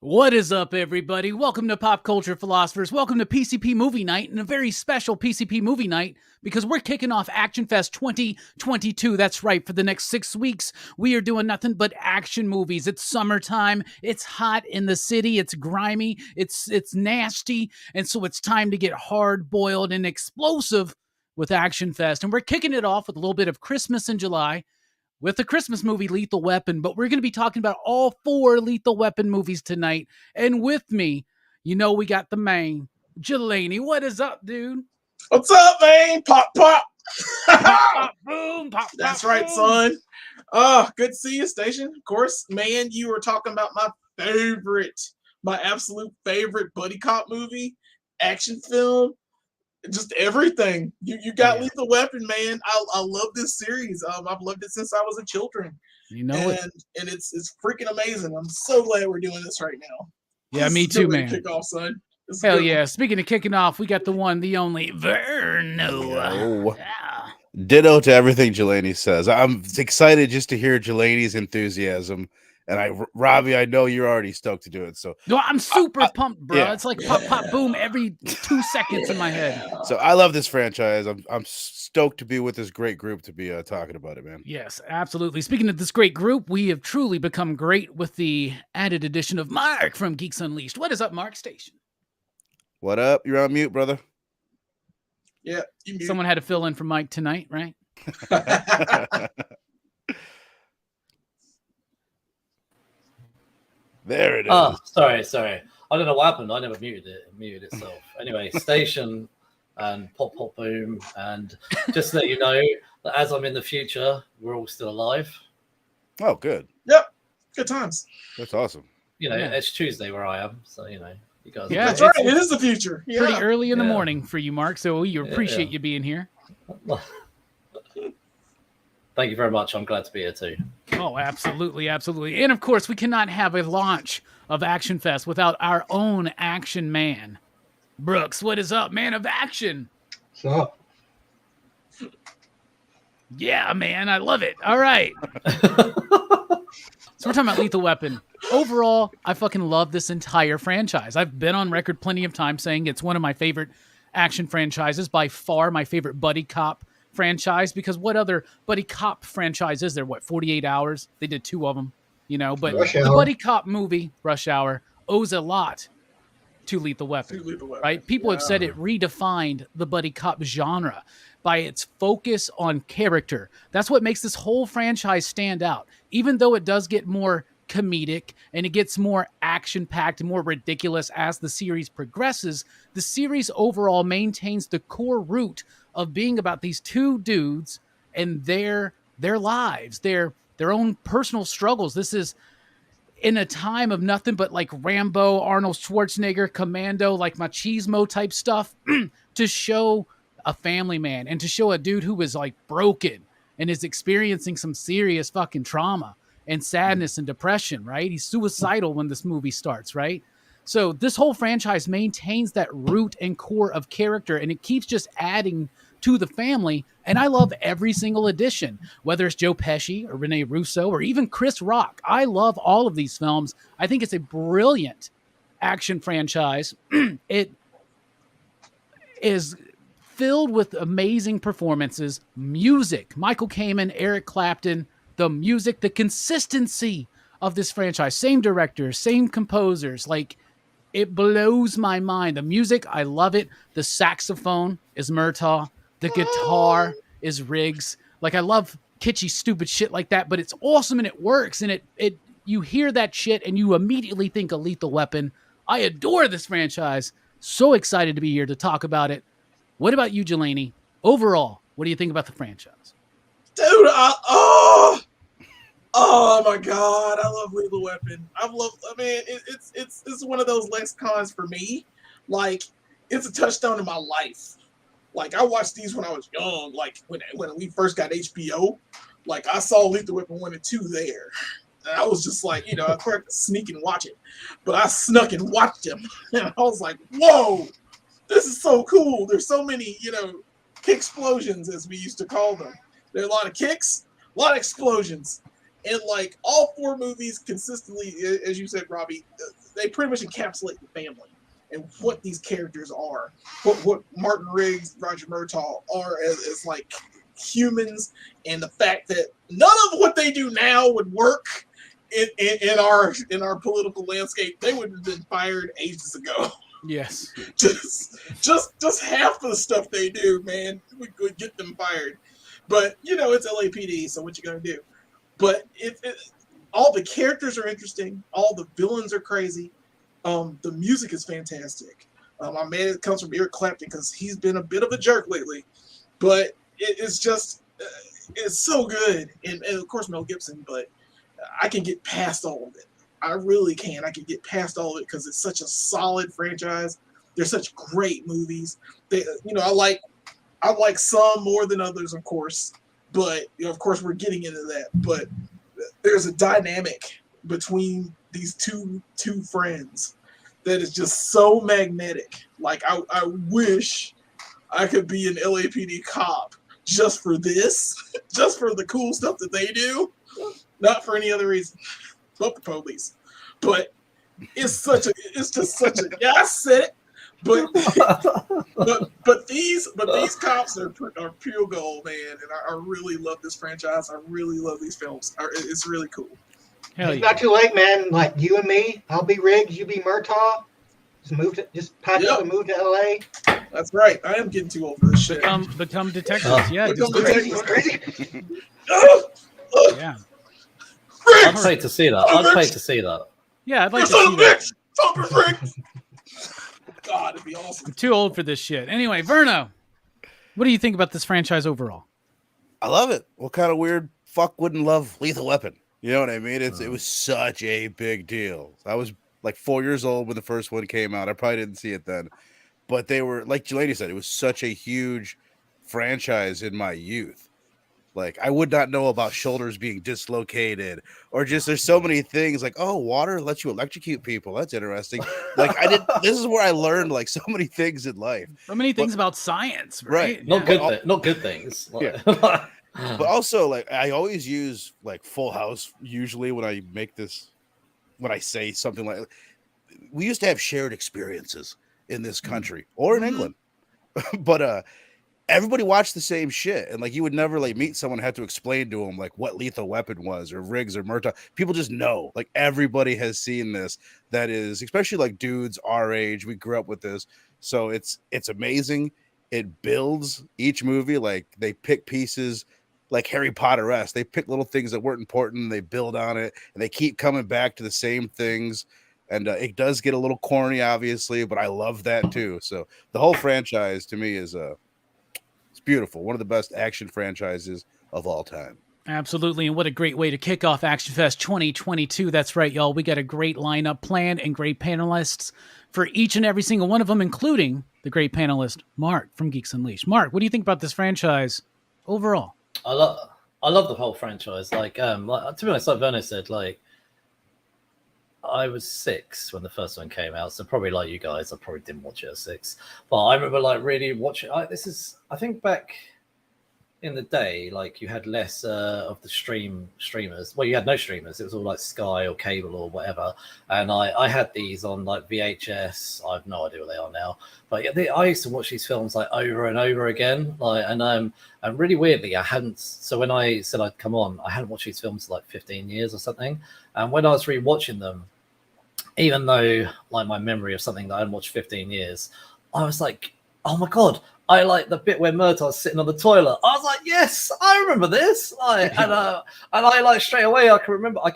What is up, everybody? Welcome to Pop Culture Philosophers. Welcome to PCP Movie Night, and a very special PCP Movie Night because we're kicking off ActionFest 2022. That's right. For the next 6 weeks, we are doing nothing but action movies. It's summertime. It's hot in the city. It's grimy. It's nasty. And so it's time to get hard-boiled and explosive with ActionFest. And we're kicking it off with a little bit of Christmas in July with the Christmas movie Lethal Weapon, but we're going to be talking about all 4 Lethal Weapon movies tonight. And with me, you know, we got the man, Jelani. What is up, dude? What's up, man? Pop, pop. Pop, pop, boom, pop, That's pop, right, boom. son. Good to see you, Station. Of course, man, you were talking about my absolute favorite buddy cop movie, action film, just everything. You got Lethal Weapon, man. I love this series. I've loved it since I was a children. You know and it's freaking amazing. I'm so glad we're doing this right now. Yeah, me too, man. Kick off, son. Hell yeah. Speaking of kicking off, we got the one, the only Verno. Yeah. Ditto to everything Jelani says. I'm excited just to hear Jelani's enthusiasm. And Robbie, I know you're already stoked to do it. So no, I'm super pumped, bro. Yeah. It's like pop, pop, boom every 2 seconds in my head. So I love this franchise. I'm stoked to be with this great group to be talking about it, man. Yes, absolutely. Speaking of this great group, we have truly become great with the added addition of Mark from Geeks Unleashed. What is up, Mark Station? What up? You're on mute, brother. Yeah. You mute. Someone had to fill in for Mike tonight, right? There it is. Oh, sorry. I don't know what happened. I never muted it. It muted itself. Anyway, Station and Pop Pop Boom. And just to let you know that as I'm in the future, we're all still alive. Oh, good. Yep. Good times. That's awesome. You know, it's Tuesday where I am. So, you know, you guys. Yeah, That's right. It is the future. Yeah. Pretty early in the morning for you, Mark. So we appreciate you being here. Thank you very much. I'm glad to be here too. Oh, absolutely, absolutely. And of course, we cannot have a launch of ActionFest without our own action man. Brooks, what is up, man of action? What's up? Yeah, man, I love it. All right. So we're talking about Lethal Weapon. overall, I fucking love this entire franchise. I've been on record plenty of times saying it's one of my favorite action franchises, by far my favorite buddy cop franchise, because what other buddy cop franchise is there? What, 48 Hours? They did 2 of them, you know, but Rush the Hour. buddy cop movie, Rush Hour, owes a lot to Lethal Weapon, right? People have said it redefined the buddy cop genre by its focus on character. That's what makes this whole franchise stand out. Even though it does get more comedic and it gets more action-packed and more ridiculous as the series progresses, the series overall maintains the core root of being about these 2 dudes and their lives, their own personal struggles. This is in a time of nothing but like Rambo, Arnold Schwarzenegger, Commando, like machismo type stuff to show a family man and to show a dude who is like broken and is experiencing some serious fucking trauma and sadness and depression, right? He's suicidal when this movie starts, right? So this whole franchise maintains that root and core of character, and it keeps just adding to the family. And I love every single edition, whether it's Joe Pesci or Rene Russo or even Chris Rock. I love all of these films. I think it's a brilliant action franchise. It is filled with amazing performances, music, Michael Kamen, Eric Clapton, the music, the consistency of this franchise, same directors, same composers, like it blows my mind. The music, I love it. The saxophone is Murtaugh. The guitar is Riggs. Like, I love kitschy, stupid shit like that, but it's awesome and it works. And it you hear that shit and you immediately think of Lethal Weapon. I adore this franchise. So excited to be here to talk about it. What about you, Jelani? Overall, what do you think about the franchise? Dude, oh my God, I love Lethal Weapon. It's one of those lexicons for me. Like, it's a touchstone in my life. Like, I watched these when I was young. Like, when we first got HBO, like, I saw Lethal Weapon 1 and 2 there. And I was just like, I tried to sneak and watch it. But I snuck and watched them. And I was like, whoa, this is so cool. There's so many, kick explosions, as we used to call them. There are a lot of kicks, a lot of explosions. And, like, all 4 movies consistently, as you said, Robbie, they pretty much encapsulate the family and what these characters are, what Martin Riggs, Roger Murtaugh are as like humans, and the fact that none of what they do now would work in our political landscape. They would have been fired ages ago. Yes. just half of the stuff they do, man, would get them fired. But it's LAPD, so what you gonna do? But all the characters are interesting, all the villains are crazy. The music is fantastic. I mean, it comes from Eric Clapton because he's been a bit of a jerk lately, but it's just it's so good. And of course Mel Gibson, but I can get past all of it. I really can. I can get past all of it because it's such a solid franchise. They're such great movies. I like some more than others, of course, but of course we're getting into that. But there's a dynamic between these two friends that is just so magnetic. Like, I wish I could be an LAPD cop just for this, just for the cool stuff that they do, not for any other reason. Fuck the police. But it's just such a yeah, I said it. But these cops are pure gold, man, and I really love this franchise. I really love these films. It's really cool. Hell It's yeah. not too late, man. Like, you and me, I'll be Riggs, you be Murtaugh. Just pack up and move to LA. That's right. I am getting too old for this shit. Become detectives. Yeah. Become just detectives. Crazy. yeah. I'd pay to see that. I'd pay to see that. Yeah, I'd like to Son see of a that. bitch! Son of a frick! God, it'd be awesome. I'm too old for this shit. Anyway, Verno, what do you think about this franchise overall? I love it. What kind of weird fuck wouldn't love Lethal Weapon? You know what I mean? It was such a big deal. I was like 4 years old when the first one came out. I probably didn't see it then. But they were, like Jelani said, it was such a huge franchise in my youth. Like, I would not know about shoulders being dislocated, or just there's so many things like, oh, water lets you electrocute people. That's interesting. Like, this is where I learned like so many things in life. So many things about science, right? Not good things. Yeah. But also, like, I always use like Full House usually when I make this when I say something like, we used to have shared experiences in this country or in England, but everybody watched the same shit, and like you would never like meet someone and have to explain to them like what Lethal Weapon was or Riggs or Murtaugh. People just know, like everybody has seen this. That is, especially like dudes our age, we grew up with this, so it's amazing. It builds each movie, like they pick pieces like Harry Potter-esque. They pick little things that weren't important and they build on it, and they keep coming back to the same things. And it does get a little corny, obviously, but I love that too. So the whole franchise to me is it's beautiful. One of the best action franchises of all time. Absolutely, and what a great way to kick off ActionFest 2022. That's right, y'all. We got a great lineup planned and great panelists for each and every single one of them, including the great panelist, Mark from Geeks Unleashed. Mark, what do you think about this franchise overall? I love the whole franchise. Like to be honest, like Verno said, like I was 6 when the first one came out, so probably like you guys, I probably didn't watch it at 6. But I remember like really watching. I think back in the day, like you had less of the streamers. Well, you had no streamers. It was all like Sky or cable or whatever. And I had these on like VHS. I have no idea what they are now. But yeah, I used to watch these films like over and over again. Like and really weirdly, I hadn't. So when I said I'd come on, I hadn't watched these films for like 15 years or something. And when I was rewatching them, even though like my memory of something that I hadn't watched 15 years, I was like, oh my God. I like the bit where Murtaugh's sitting on the toilet. I was like, yes, I remember this. Like, and I like straight away, I can't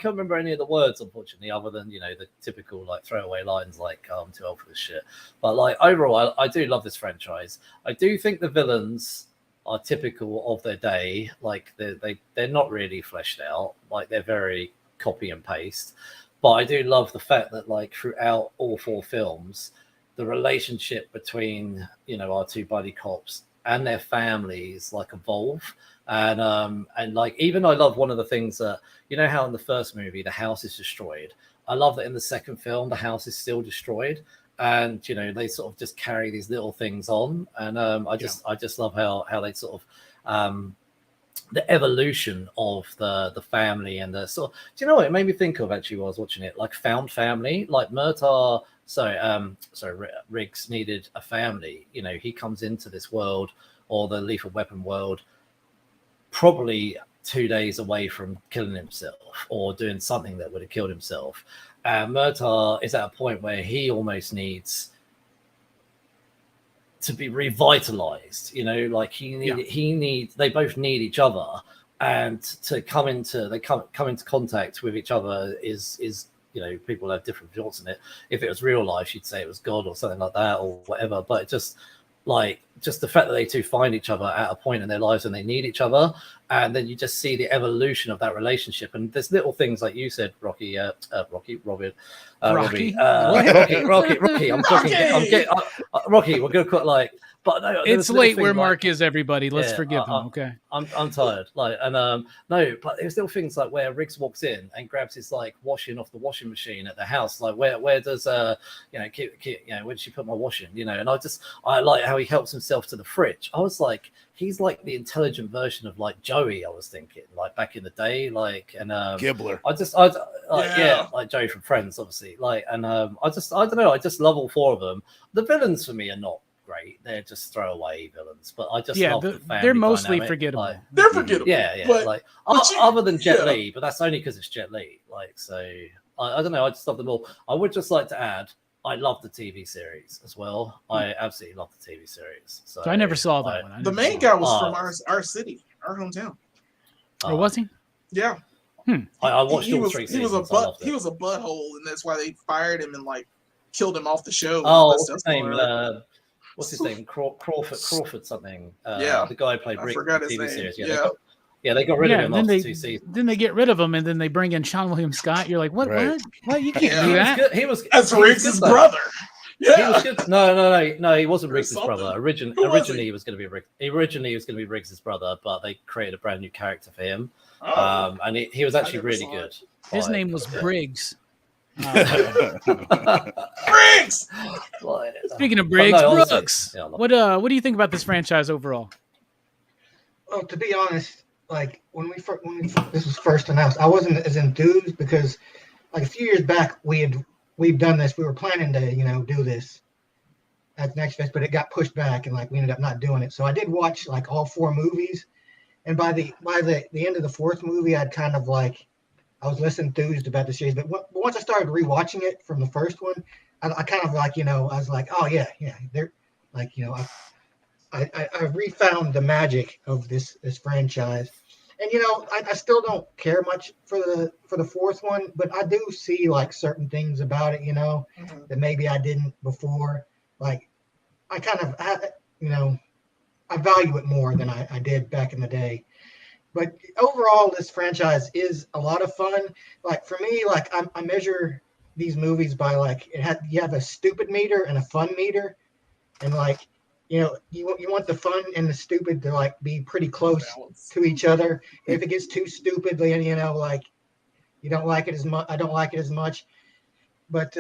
remember any of the words, unfortunately, other than, you know, the typical like throwaway lines like, oh, I'm too old for this shit. But like overall, I do love this franchise. I do think the villains are typical of their day. Like they're not really fleshed out. Like they're very copy and paste. But I do love the fact that like throughout all 4 films, the relationship between, you know, our 2 buddy cops and their families like evolve. And like, even I love one of the things that, you know, how in the first movie, the house is destroyed. I love that in the second film, the house is still destroyed. And, you know, they sort of just carry these little things on. And I just love how they sort of, the evolution of the family and the sort of, do you know what it made me think of actually while I was watching it? Like found family, like Murtaugh. Riggs needed a family. You know, he comes into this world or the Lethal Weapon world probably 2 days away from killing himself or doing something that would have killed himself. And Murtaugh is at a point where he almost needs to be revitalized. You know, like they both need each other, and to come into contact with each other is you know, people have different thoughts in it. If it was real life, you'd say it was God or something like that or whatever. But it just the fact that they two find each other at a point in their lives when they need each other, and then you just see the evolution of that relationship. And there's little things like you said, Rocky. I'm talking. Rocky. We're gonna put like. But no, it's late where Mark is, everybody. Let's forgive him, okay? I'm tired. Like, and no, but there's little things like where Riggs walks in and grabs his like washing off the washing machine at the house. Like, where does you know, where did she put my washing? You know, and I like how he helps himself to the fridge. I was like, he's like the intelligent version of like Joey. I was thinking like back in the day, like, and Gibbler. Like Joey from Friends, obviously. Like, and I don't know. I just love all 4 of them. The villains for me are not great. They're just throwaway villains, but I just love the family. They're mostly dynamic. forgettable. Like, They're forgettable. Yeah. But, like other than Jet Li, but that's only because it's Jet Li. Like, so I don't know. I just love them all. I would just like to add, I love the TV series as well. I absolutely love the TV series. So I never saw that one. The main guy was from our city, our hometown. Or was he? Yeah. I watched all 3 seasons. He was a butthole, and that's why they fired him and like killed him off the show. What's his name? What's his name? Crawford something. The guy who played Rick in the TV series. They got rid of him after 2 seasons. Then they get rid of him, and then they bring in Sean William Scott. You're like, what? Right. What? You can't do that. He was That's Riggs' brother. Yeah. He was good. No, he wasn't Riggs' brother. Originally, he was going to be Riggs. Originally, he was going to be Riggs' brother, but they created a brand new character for him. And he was actually really good. His name was Briggs. Briggs. Speaking of Briggs, Brooks, Yeah, what do you think about this franchise overall? Well, to be honest, like when this was first announced, I wasn't as enthused because like a few years back, we've done this. We were planning to do this at ActionFest, but it got pushed back, and like we ended up not doing it. So I did watch like all 4 movies, and by the end of the 4th movie, I'd kind of like I was less enthused about the series. But once I started rewatching it from the first one, I kind of like I was like, oh yeah, they're like I refound the magic of this franchise. And I still don't care much for the 4th one, but I do see like certain things about it, that maybe I didn't before. Like I kind of I value it more than I did back in the day. But overall, this franchise is a lot of fun. Like for me, like I measure these movies by like you have a stupid meter and a fun meter, and like you want the fun and the stupid to like be pretty close to each other. If it gets too stupid, then like you don't like it as much. I don't like it as much. But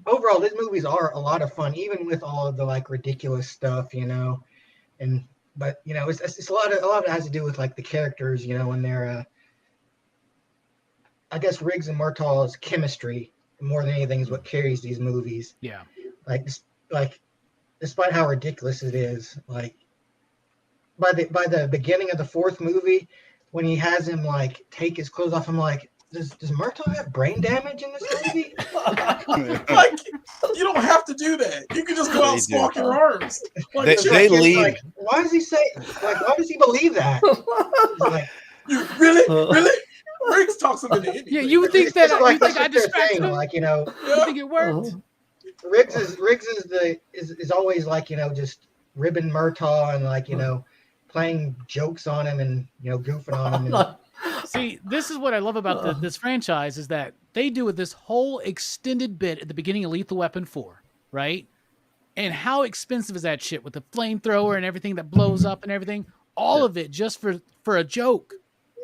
overall, these movies are a lot of fun, even with all of the like ridiculous stuff, and. But it's a lot of it has to do with like the characters, and their I guess Riggs and Murtaugh's chemistry more than anything is what carries these movies. Yeah. Like despite how ridiculous it is, like by the beginning of the 4th movie, when he has him like take his clothes off, I'm like, does Murtaugh have brain damage in this movie? Like, you don't have to do that. You can just go out and squawk your arms. Like, they leave. Like, why does he say? Like, why does he believe that? Like, you really? Riggs talks him into anything. Yeah, you would think that. Like, you think I distracted him? Like, You think it worked? Riggs is always like just ribbing Murtaugh and like playing jokes on him and goofing on him. And, See, this is what I love about this franchise is that they do this whole extended bit at the beginning of Lethal Weapon 4, right? And how expensive is that shit with the flamethrower and everything that blows up and everything? All of it just for a joke,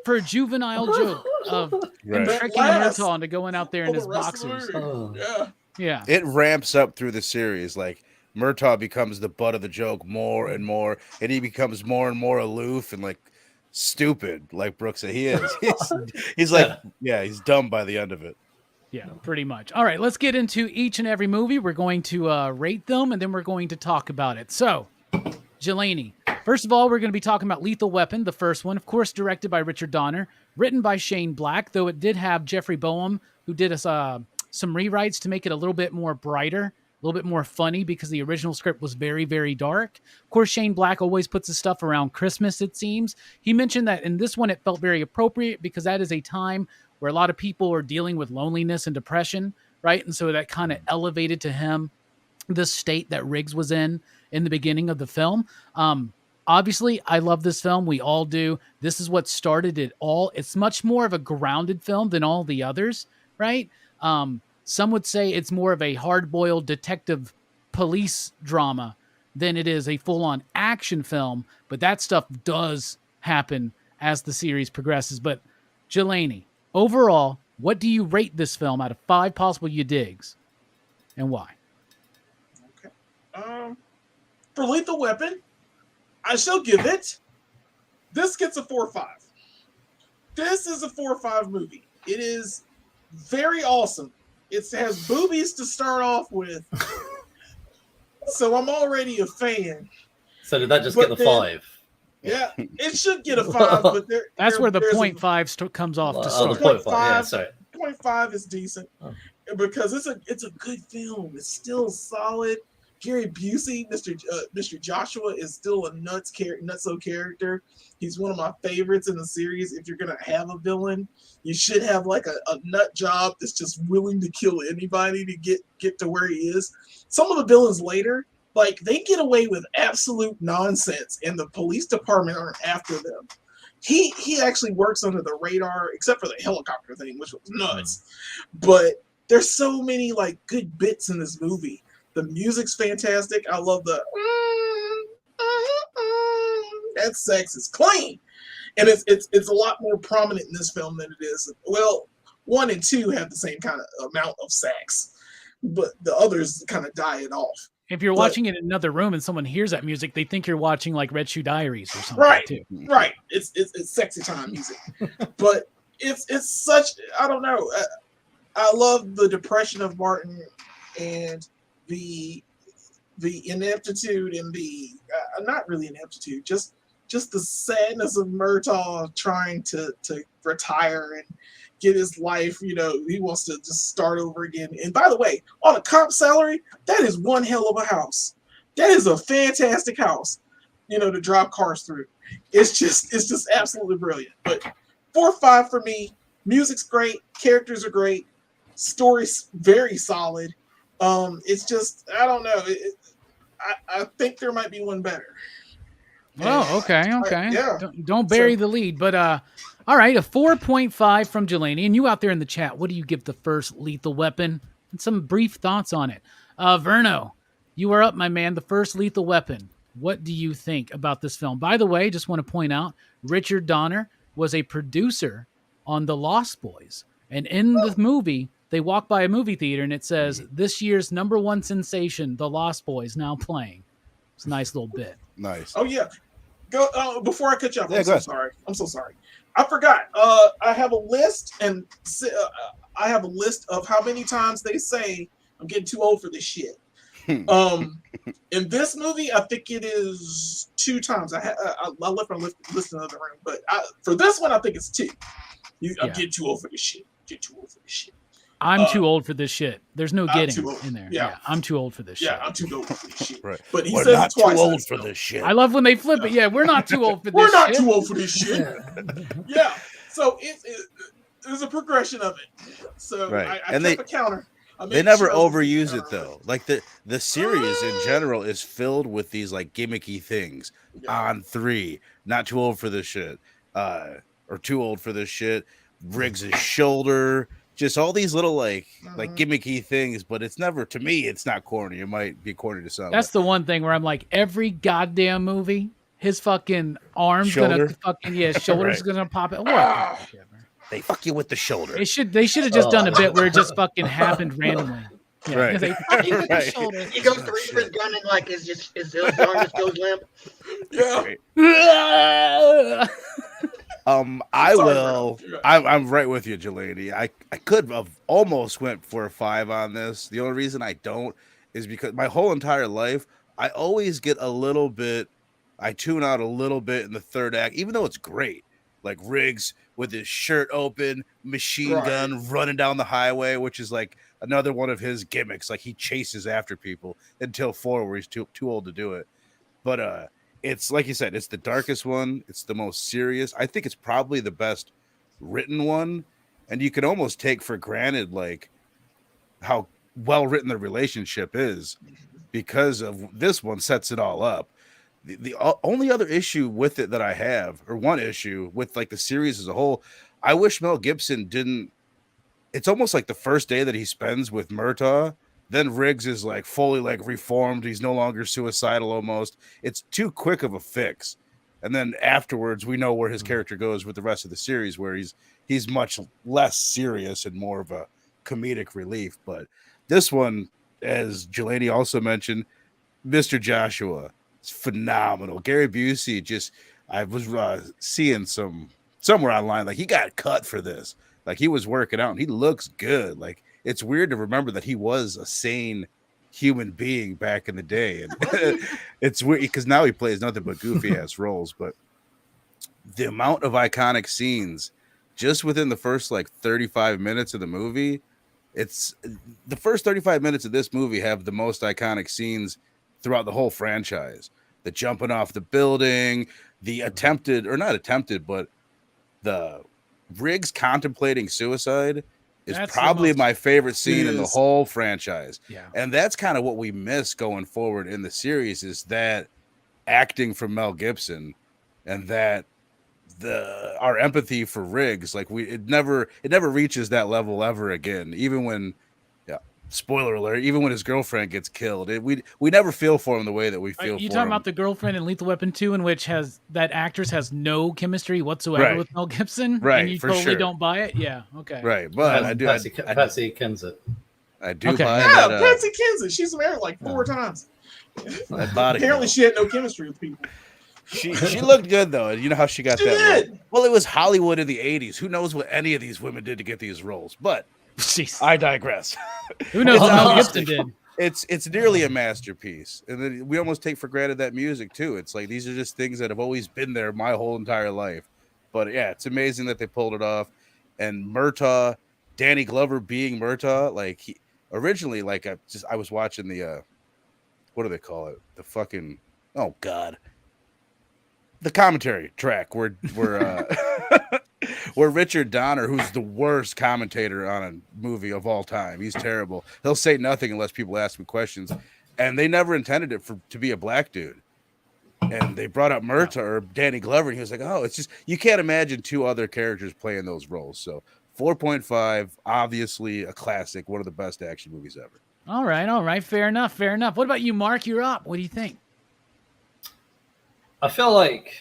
for a juvenile joke of tricking Murtaugh into going out there in his boxers. Yeah. It ramps up through the series. Like Murtaugh becomes the butt of the joke more and more, and he becomes more and more aloof and like stupid, like Brooks said he is. He's like, he's dumb by the end of it. Yeah, pretty much. All right, let's get into each and every movie. We're going to rate them, and then we're going to talk about it. So, Jelani, first of all, we're going to be talking about Lethal Weapon, the first one, of course, directed by Richard Donner, written by Shane Black, though it did have Jeffrey Boehm, who did us some rewrites to make it a little bit more brighter, a little bit more funny, because the original script was very, very dark. Of course, Shane Black always puts his stuff around Christmas, it seems. He mentioned that in this one, it felt very appropriate because that is a time where a lot of people are dealing with loneliness and depression, right? And so that kind of elevated to him the state that Riggs was in the beginning of the film. Obviously, I love this film. We all do. This is what started it all. It's much more of a grounded film than all the others, right? Some would say it's more of a hard-boiled detective police drama than it is a full-on action film, but that stuff does happen as the series progresses. But Jelani, overall, what do you rate this film out of 5 possible you digs, and why? Okay. For Lethal Weapon, I shall give it. This gets a 4 or 5. This is a 4 or 5 movie. It is very awesome. It has boobies to start off with, so I'm already a fan. So did that just get the 5? Yeah, it should get a 5, but that's where the 0.5 comes off to start. 0.5, yeah, sorry. 0.5 is decent because it's a good film. It's still solid. Gary Busey, Mr. Joshua, is still a nutso character. He's one of my favorites in the series. If you're gonna have a villain, you should have like a nut job that's just willing to kill anybody to get to where he is. Some of the villains later, like, they get away with absolute nonsense, and the police department aren't after them. He actually works under the radar, except for the helicopter thing, which was nuts. But there's so many like good bits in this movie. The music's fantastic. I love the that sex is clean, and it's a lot more prominent in this film than it is. Well, 1 and 2 have the same kind of amount of sex, but the others kind of die it off. If you're watching it in another room and someone hears that music, they think you're watching like Red Shoe Diaries or something. Right, too. Right. It's sexy time music, but it's such, I don't know. I love the depression of Martin and the ineptitude and the not really ineptitude, just the sadness of Murtaugh trying to retire and get his life. You know, he wants to just start over again. And by the way, on a comp salary, that is one hell of a house. That is a fantastic house, you know, to drive cars through. It's just absolutely brilliant. But 4 or 5 for me. Music's great, characters are great, story's very solid. It's just, I don't know. I think there might be one better. Oh, okay. Yeah. Don't bury the lead, but all right, a 4.5 from Jelani. And you out there in the chat, what do you give the first Lethal Weapon? And some brief thoughts on it. Verno, you are up, my man. The first Lethal Weapon. What do you think about this film? By the way, just want to point out, Richard Donner was a producer on The Lost Boys. And in the movie, they walk by a movie theater and it says, this year's #1 sensation, The Lost Boys, now playing. It's a nice little bit. Nice. Oh, yeah. Go before I cut you off. Yeah, I'm so sorry. I forgot. I have a list, and I have a list of how many times they say I'm getting too old for this shit. In this movie, I think it is 2 times. I left my list in another room, but for this one, I think it's 2. I'm getting too old for this shit. I'm too old for this shit. There's no getting in there. Yeah. I'm too old for this shit. Yeah, I'm too old for this shit. Right. But we're says not it twice too old for this shit. I love when they flip it. Yeah, we're not too old for this We're not shit. too old for this shit. Yeah. So there's a progression of it. So right. I kept a counter. They never overuse it though. Like the series in general is filled with these like gimmicky things. Yeah. On 3, not too old for this shit. Or too old for this shit. Riggs' shoulder. Just all these little like gimmicky things, but it's never, to me, it's not corny. It might be corny to some. That's the one thing where I'm like, every goddamn movie, his fucking arm's Shoulder? gonna fucking shoulder's Right. gonna pop it. What? They fuck you with the shoulder. They should have just done a bit where it just fucking happened randomly. Yeah, Right. They fuck you with the Right. shoulder. He goes to reach for his gun and like his arm just goes limp. Yeah. Right. I Sorry, will. Bruno. I'm right with you, Jelani. I could have almost went for a 5 on this. The only reason I don't is because my whole entire life, I always get a little bit. I tune out a little bit in the third act, even though it's great. Like Riggs with his shirt open, machine gun running down the highway, which is like another one of his gimmicks. Like he chases after people until 4, where he's too old to do it. But it's like you said, it's the darkest one. It's the most serious. I think it's probably the best written one. And you can almost take for granted like how well written the relationship is, because of this one sets it all up. The only other issue with it that I have, or one issue with like the series as a whole, I wish Mel Gibson didn't. It's almost like the first day that he spends with Murtaugh, then Riggs is like fully like reformed. He's no longer suicidal almost. It's too quick of a fix. And then afterwards, we know where his character goes with the rest of the series, where he's much less serious and more of a comedic relief. But this one, as Jelani also mentioned, Mr. Joshua, it's phenomenal. Gary Busey, I was seeing somewhere online, like he got cut for this. Like he was working out and he looks good. Like it's weird to remember that he was a sane human being back in the day. And it's weird because now he plays nothing but goofy ass roles. But the amount of iconic scenes just within the first like 35 minutes of the movie, it's the first 35 minutes of this movie have the most iconic scenes throughout the whole franchise. The jumping off the building, the but the Riggs contemplating suicide is probably my favorite scene in the whole franchise. Yeah. And that's kind of what we miss going forward in the series, is that acting from Mel Gibson, and that our empathy for Riggs, like it never reaches that level ever again. Even when, spoiler alert, even when his girlfriend gets killed, we never feel for him the way that we feel for him. You talking about the girlfriend in Lethal Weapon 2, in which that actress has no chemistry whatsoever with Mel Gibson? Right, and you for totally sure. don't buy it? Yeah, okay. Right, but Patsy Kensit. I do Okay. buy Yeah, that. Patsy Kensit. She's married like 4 times. That body Apparently, she had no chemistry with people. She looked good though. You know how she got She that did. role? Well, it was Hollywood in the 80s. Who knows what any of these women did to get these roles? But Jeez. I digress. Who knows It's what Mel obviously- Gibson did? It's nearly a masterpiece, and then we almost take for granted that music too. It's like these are just things that have always been there my whole entire life. But yeah, it's amazing that they pulled it off. And Murtaugh, Danny Glover being Murtaugh, like he originally, like I was watching the what do they call it? The fucking oh god, the commentary track where where Richard Donner, who's the worst commentator on a movie of all time, he's terrible. He'll say nothing unless people ask him questions, and they never intended it to be a black dude. And they brought up Murtaugh or Danny Glover, and he was like, "Oh, it's just you can't imagine two other characters playing those roles." So 4.5, obviously a classic, one of the best action movies ever. All right. Fair enough. What about you, Mark? You're up. What do you think? I feel like,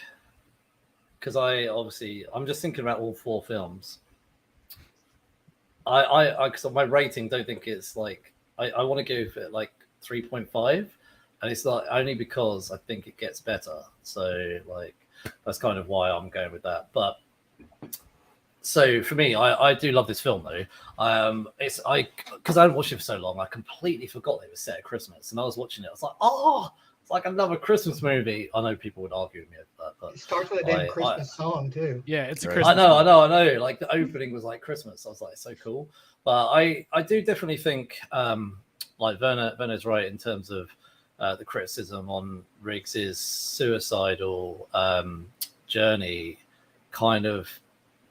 because I'm just thinking about all four films. Because my rating, don't think it's like I want to give it like 3.5, and it's like only because I think it gets better. So like that's kind of why I'm going with that. But so for me, I do love this film though. Because I hadn't watched it for so long, I completely forgot it was set at Christmas, and I was watching it. I was like, oh. It's like another Christmas movie. I know people would argue with me with that, but It starts with a damn Christmas song too. Yeah, it's a Right. Christmas. I know. Like the opening was like Christmas. I was like, it's so cool. But I do definitely think, like Werner's right in terms of the criticism on Riggs's suicidal journey,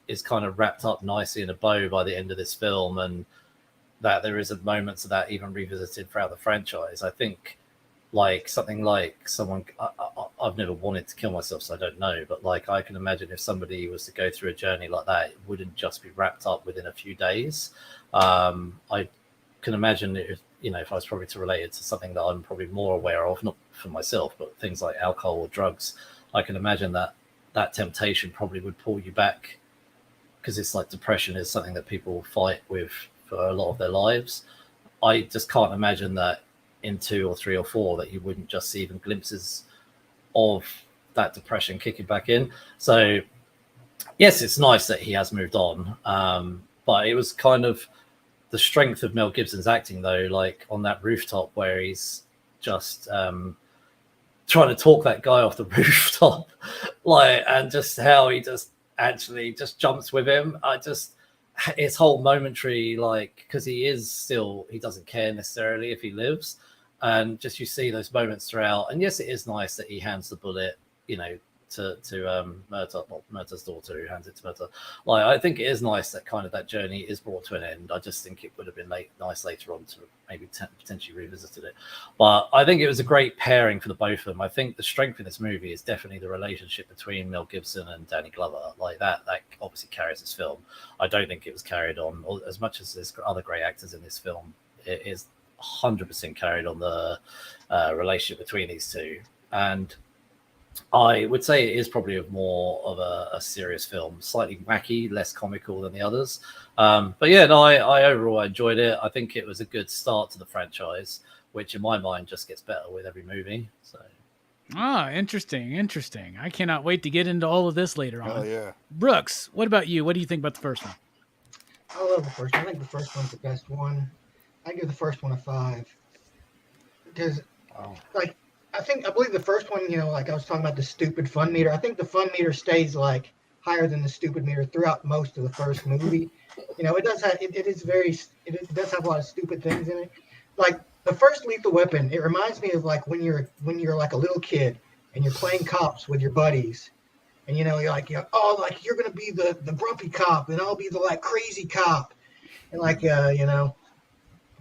is kind of wrapped up nicely in a bow by the end of this film, and that there is moments of that even revisited throughout the franchise. I think. Like something like someone, I've never wanted to kill myself, so I don't know. But like, I can imagine if somebody was to go through a journey like that, it wouldn't just be wrapped up within a few days. I can imagine if I was probably to relate it to something that I'm probably more aware of, not for myself, but things like alcohol or drugs. I can imagine that temptation probably would pull you back, because it's like depression is something that people fight with for a lot of their lives. I just can't imagine that in 2 or 3 or 4 that you wouldn't just see even glimpses of that depression kicking back in. So yes, it's nice that he has moved on, but it was kind of the strength of Mel Gibson's acting though, like on that rooftop where he's just trying to talk that guy off the rooftop, like, and just how he just actually just jumps with him. It's whole momentary, like, because he doesn't care necessarily if he lives. And just you see those moments throughout. And yes, it is nice that he hands the bullet, to Murtaugh's daughter, who hands it to Murtaugh. Like, I think it is nice that kind of that journey is brought to an end. I just think it would have been nice later on to maybe potentially revisited it. But I think it was a great pairing for the both of them. I think the strength in this movie is definitely the relationship between Mel Gibson and Danny Glover. Like that obviously carries this film. I don't think it was carried on as much as there's other great actors in this film. It is 100% carried on the relationship between these two. And I would say it is probably more of a serious film, slightly wacky, less comical than the others. But yeah, no, I overall enjoyed it. I think it was a good start to the franchise, which in my mind just gets better with every movie. So, Interesting. I cannot wait to get into all of this later on. Oh yeah, Brooks, what about you? What do you think about the first one? I love the first one. I think the first one's the best one. I give the first one a 5 because, I believe the first one, like I was talking about the stupid fun meter. I think the fun meter stays like higher than the stupid meter throughout most of the first movie. It does have it does have a lot of stupid things in it. Like the first Lethal Weapon, it reminds me of like when you're like a little kid and you're playing cops with your buddies, and you're like you're gonna be the grumpy cop and I'll be the like crazy cop, and like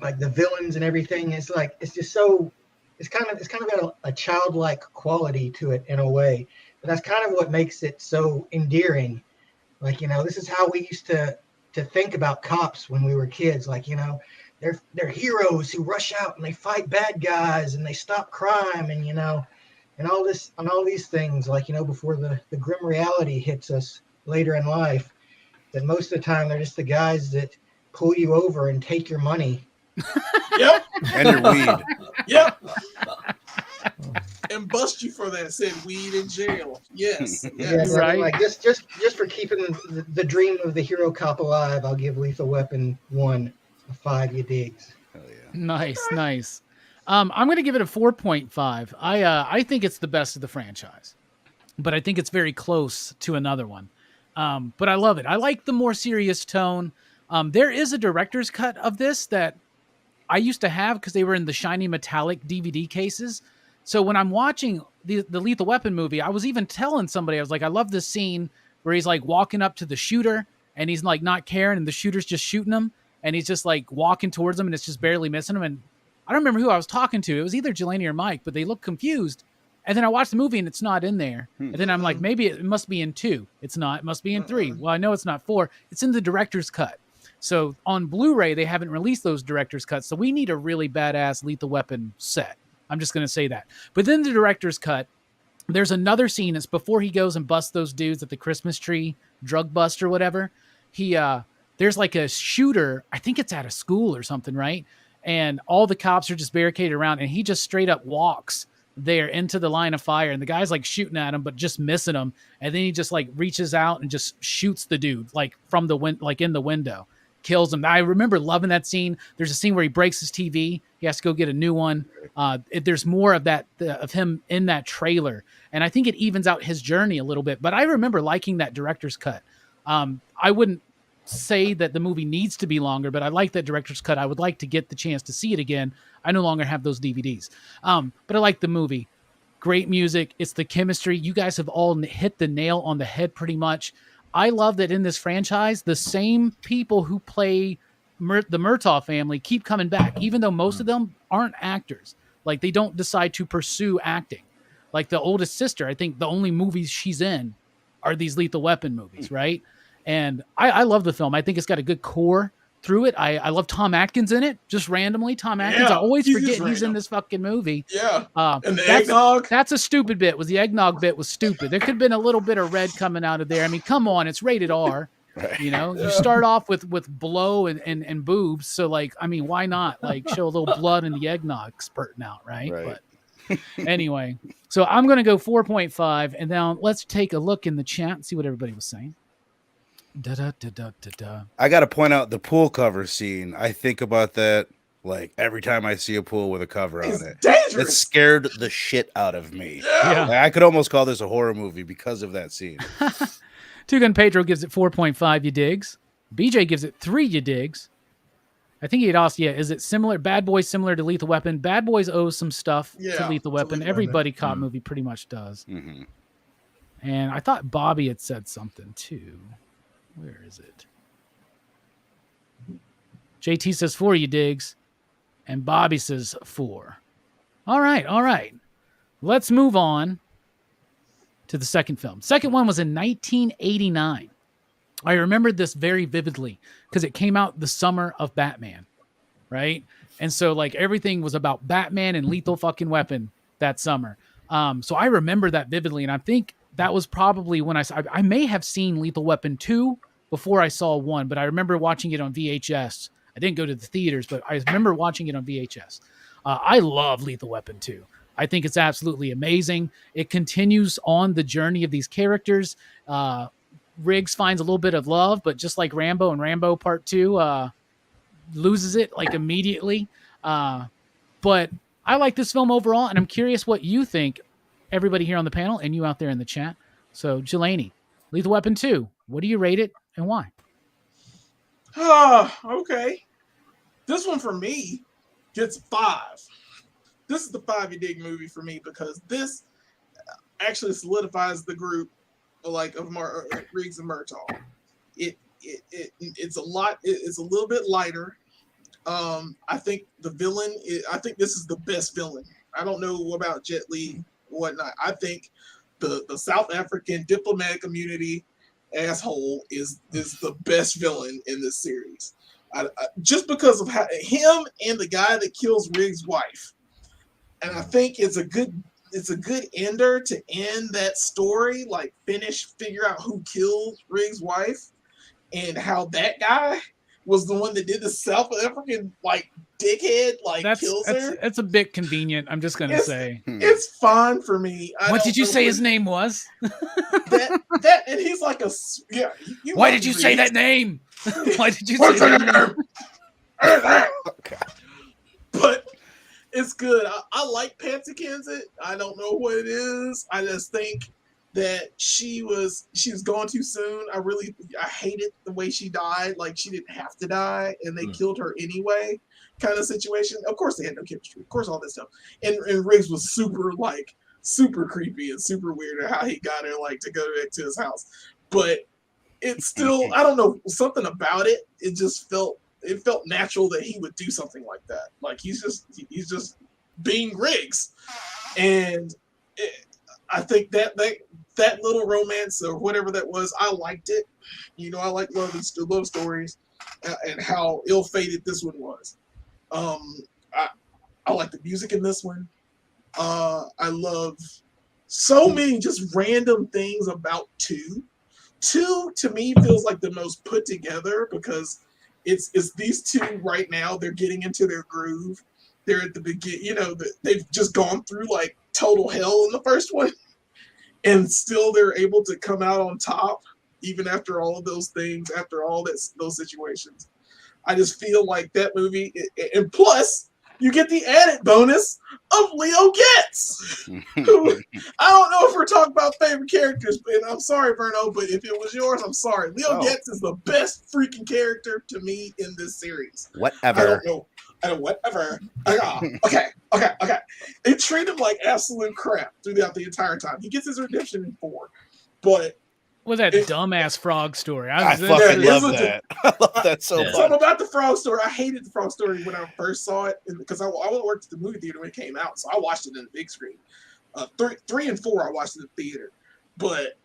like the villains and everything. It's like it's just so. It's kind of got a childlike quality to it in a way, but that's kind of what makes it so endearing. Like, this is how we used to think about cops when we were kids. Like, they're heroes who rush out and they fight bad guys and they stop crime and and all these things. Like, before the grim reality hits us later in life, that most of the time they're just the guys that pull you over and take your money. Yep. and your weed. Yep. and bust you for that. Said weed in jail. Yes. Yeah, Yes. but I mean, Right. like just for keeping the dream of the hero cop alive, I'll give Lethal Weapon 1 a 5. You digs? Hell yeah. Nice, nice. I'm going to give it a 4.5. I think it's the best of the franchise, but I think it's very close to another one. But I love it. I like the more serious tone. There is a director's cut of this that I used to have because they were in the shiny metallic DVD cases. So when I'm watching the Lethal Weapon movie, I was even telling somebody, I was like, I love this scene where he's like walking up to the shooter and he's like not caring and the shooter's just shooting him and he's just like walking towards him and it's just barely missing him. And I don't remember who I was talking to. It was either Jelani or Mike, but they looked confused. And then I watched the movie and it's not in there. And then I'm like, maybe it must be in 2. It's not. It must be in 3. Well, I know it's not 4. It's in the director's cut. So on Blu-ray, they haven't released those director's cuts. So we need a really badass Lethal Weapon set. I'm just going to say that. But then the director's cut, there's another scene. It's before he goes and busts those dudes at the Christmas tree, drug bust or whatever. There's like a shooter. I think it's at a school or something, right? And all the cops are just barricaded around and he just straight up walks there into the line of fire. And the guy's like shooting at him, but just missing him. And then he just like reaches out and just shoots the dude like from the like in the window. Kills him. I remember loving that scene. There's a scene where he breaks his TV. He has to go get a new one. There's more of that of him in that trailer, and I think it evens out his journey a little bit. But I remember liking that director's cut. I wouldn't say that the movie needs to be longer, but I like that director's cut. I would like to get the chance to see it again. I no longer have those DVDs, but I like the movie. Great music. It's the chemistry. You guys have all hit the nail on the head pretty much. I love that in this franchise, the same people who play the Murtaugh family keep coming back, even though most of them aren't actors. Like they don't decide to pursue acting. Like the oldest sister, I think the only movies she's in are these Lethal Weapon movies, right? And I love the film. I think it's got a good core through it. I love Tom Atkins in it, just randomly. Tom Atkins, I always forget he's in this fucking movie. Yeah. And the eggnog. That's a stupid bit. The eggnog bit was stupid. There could have been a little bit of red coming out of there. I mean, come on, it's rated R. Right. You know, you start off with blow and boobs. So like, I mean, why not like show a little blood in the eggnog spurting out, right? But anyway, so I'm going to go 4.5. And now let's take a look in the chat and see what everybody was saying. I got to point out the pool cover scene. I think about that like every time I see a pool with a cover on it. Dangerous. It scared the shit out of me. Yeah. Like, I could almost call this a horror movie because of that scene. Two Gun Pedro gives it 4.5. You digs. BJ gives it 3. You digs. I think he had asked, is it similar? Bad Boys similar to Lethal Weapon? Bad Boys owes some stuff to Lethal Weapon. Every buddy cop movie pretty much does. Mm-hmm. And I thought Bobby had said something too. Where is it? JT says 4. You digs. And Bobby says 4. All right. Let's move on to the second film. Second one was in 1989. I remember this very vividly because it came out the summer of Batman, right? And so like everything was about Batman and Lethal fucking Weapon that summer. So I remember that vividly, and I think that was probably when I may have seen Lethal Weapon 2 before I saw 1, but I remember watching it on VHS. I didn't go to the theaters, but I remember watching it on VHS. I love Lethal Weapon 2. I think it's absolutely amazing. It continues on the journey of these characters. Riggs finds a little bit of love, but just like Rambo and Rambo Part 2, loses it like immediately. But I like this film overall, and I'm curious what you think, everybody here on the panel and you out there in the chat. So, Jelani, Lethal Weapon 2, what do you rate it and why? Okay. This one for me gets 5. This is the 5 you dig movie for me because this actually solidifies the group like of Riggs and Murtaugh. It's a lot. It's a little bit lighter. I think the villain. I think this is the best villain. I don't know about Jet Li or whatnot. I think the South African diplomatic community asshole is the best villain in this series. Just because of how him and the guy that kills Riggs' wife. And I think it's a good ender to end that story, like figure out who killed Riggs' wife and how that guy was the one that did the South African like dickhead kills her. That's a bit convenient. I'm just gonna say it's fine for me. What did you say his name was? that and he's like Why did you say that name? Why did you say that name? But it's good. I like Patsy Kensit. I don't know what it is. I just think that she was gone too soon. I hated the way she died. Like, she didn't have to die, and they killed her anyway, kind of situation. Of course, they had no chemistry. Of course, all this stuff. And Riggs was super creepy and super weird at how he got her to go back to his house. But it's still, I don't know, something about it. It just felt natural that he would do something like that. Like, he's just being Riggs, and I think that little romance or whatever that was, I liked it. I like love stories, and how ill-fated this one was. I like the music in this one. I love so many just random things about 2. 2 to me feels like the most put together, because it's these 2 right now. They're getting into their groove. They're at the beginning. They've just gone through like total hell in the first one, and still they're able to come out on top, even after all of those things, after all those situations. I just feel like that movie, and plus you get the added bonus of Leo Getz, who, I don't know if we're talking about favorite characters, and I'm sorry, Verno, but if it was yours, I'm sorry. Leo Getz is the best freaking character to me in this series. Whatever. I don't know. Whatever. Okay. They treat him like absolute crap throughout the entire time. He gets his redemption in 4, but that dumbass frog story. I fucking love that. I love that so much. Something about the frog story. I hated the frog story when I first saw it, because I worked at the movie theater when it came out, so I watched it in the big screen. 3 and 4, I watched it in the theater, but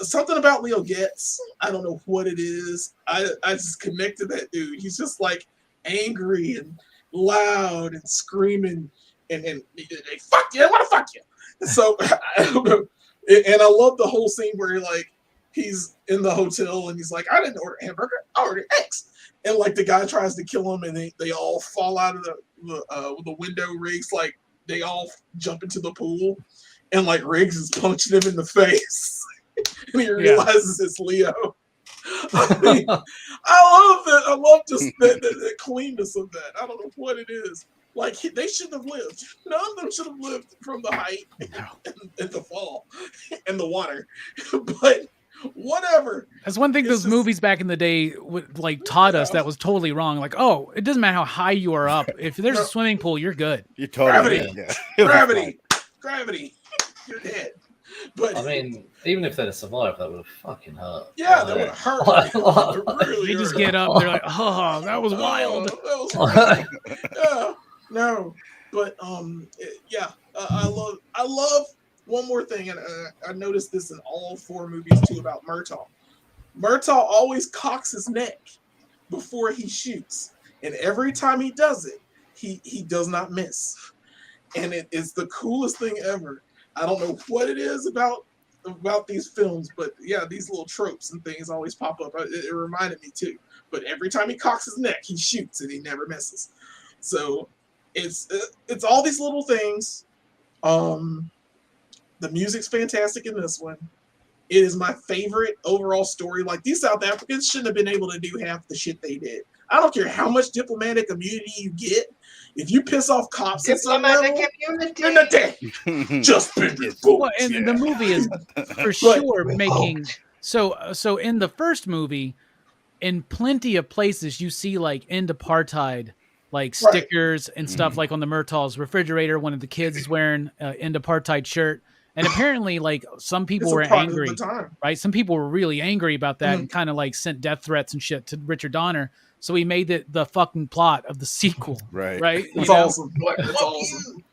something about Leo Getz, I don't know what it is. I just connected that dude. He's just like angry and loud and screaming and fuck you, I want to fuck you. So I don't know. And I love the whole scene where he's in the hotel and he's like, I didn't order a hamburger, I ordered eggs. And like the guy tries to kill him, and they all fall out of the window. Riggs, like, they all jump into the pool, and like Riggs is punching him in the face. And he realizes it's Leo. I mean, I love that. I love just the cleanness of that. I don't know what it is. Like, they shouldn't have lived. None of them should have lived from the height and the fall and the water. But whatever. That's one thing those movies back in the day taught us that was totally wrong. Like, oh, it doesn't matter how high you are up. If there's a swimming pool, you're good. You're totally Gravity. You're dead. But I mean, even if they'd have survived, that would have fucking hurt. Yeah, that would have hurt. They just get up. They're like, oh, that was wild. No, but I love one more thing, and I noticed this in all 4 movies too about Murtaugh. Murtaugh always cocks his neck before he shoots, and every time he does it, he does not miss, and it is the coolest thing ever. I don't know what it is about these films, but yeah, these little tropes and things always pop up. It reminded me too. But every time he cocks his neck, he shoots and he never misses. So it's all these little things. The music's fantastic in this one. It is my favorite overall story. Like, these South Africans shouldn't have been able to do half the shit they did. I don't care how much diplomatic immunity you get. If you piss off cops at some level, just bend your boot. Well, and the movie is for sure making so in the first movie, in plenty of places you see like end apartheid like stickers and stuff, like on the Murtaugh's refrigerator. One of the kids is wearing an end apartheid shirt. And apparently, like, some people were angry, right? Some people were really angry about that and kind of like sent death threats and shit to Richard Donner. So he made it the fucking plot of the sequel, right? It's awesome. It's awesome.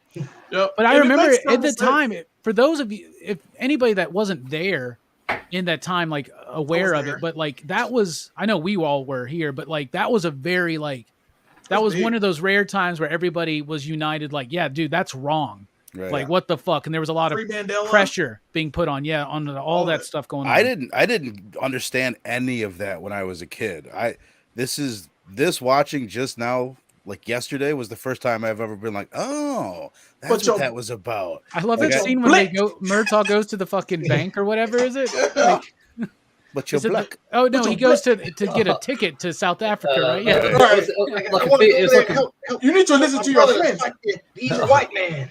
Yep. But I remember at the time, for those of you, if anybody that wasn't there in that time, like aware of it, but like that was, I know we all were here, but like that was a very like, that was one of those rare times where everybody was united. Like, yeah, dude, that's wrong. Right. Like, what the fuck? And there was a lot of Free Mandela. pressure being put on, on all that stuff going on. I didn't understand any of that when I was a kid. This watching just now, like yesterday, was the first time I've ever been like, oh, that's what that was about. I love Like, that scene when Murtaugh goes to the fucking bank or whatever, is it? Like, but you're black. Oh no, he goes to get a ticket to South Africa, right? Yeah. You need to listen to your friends. He's a white man.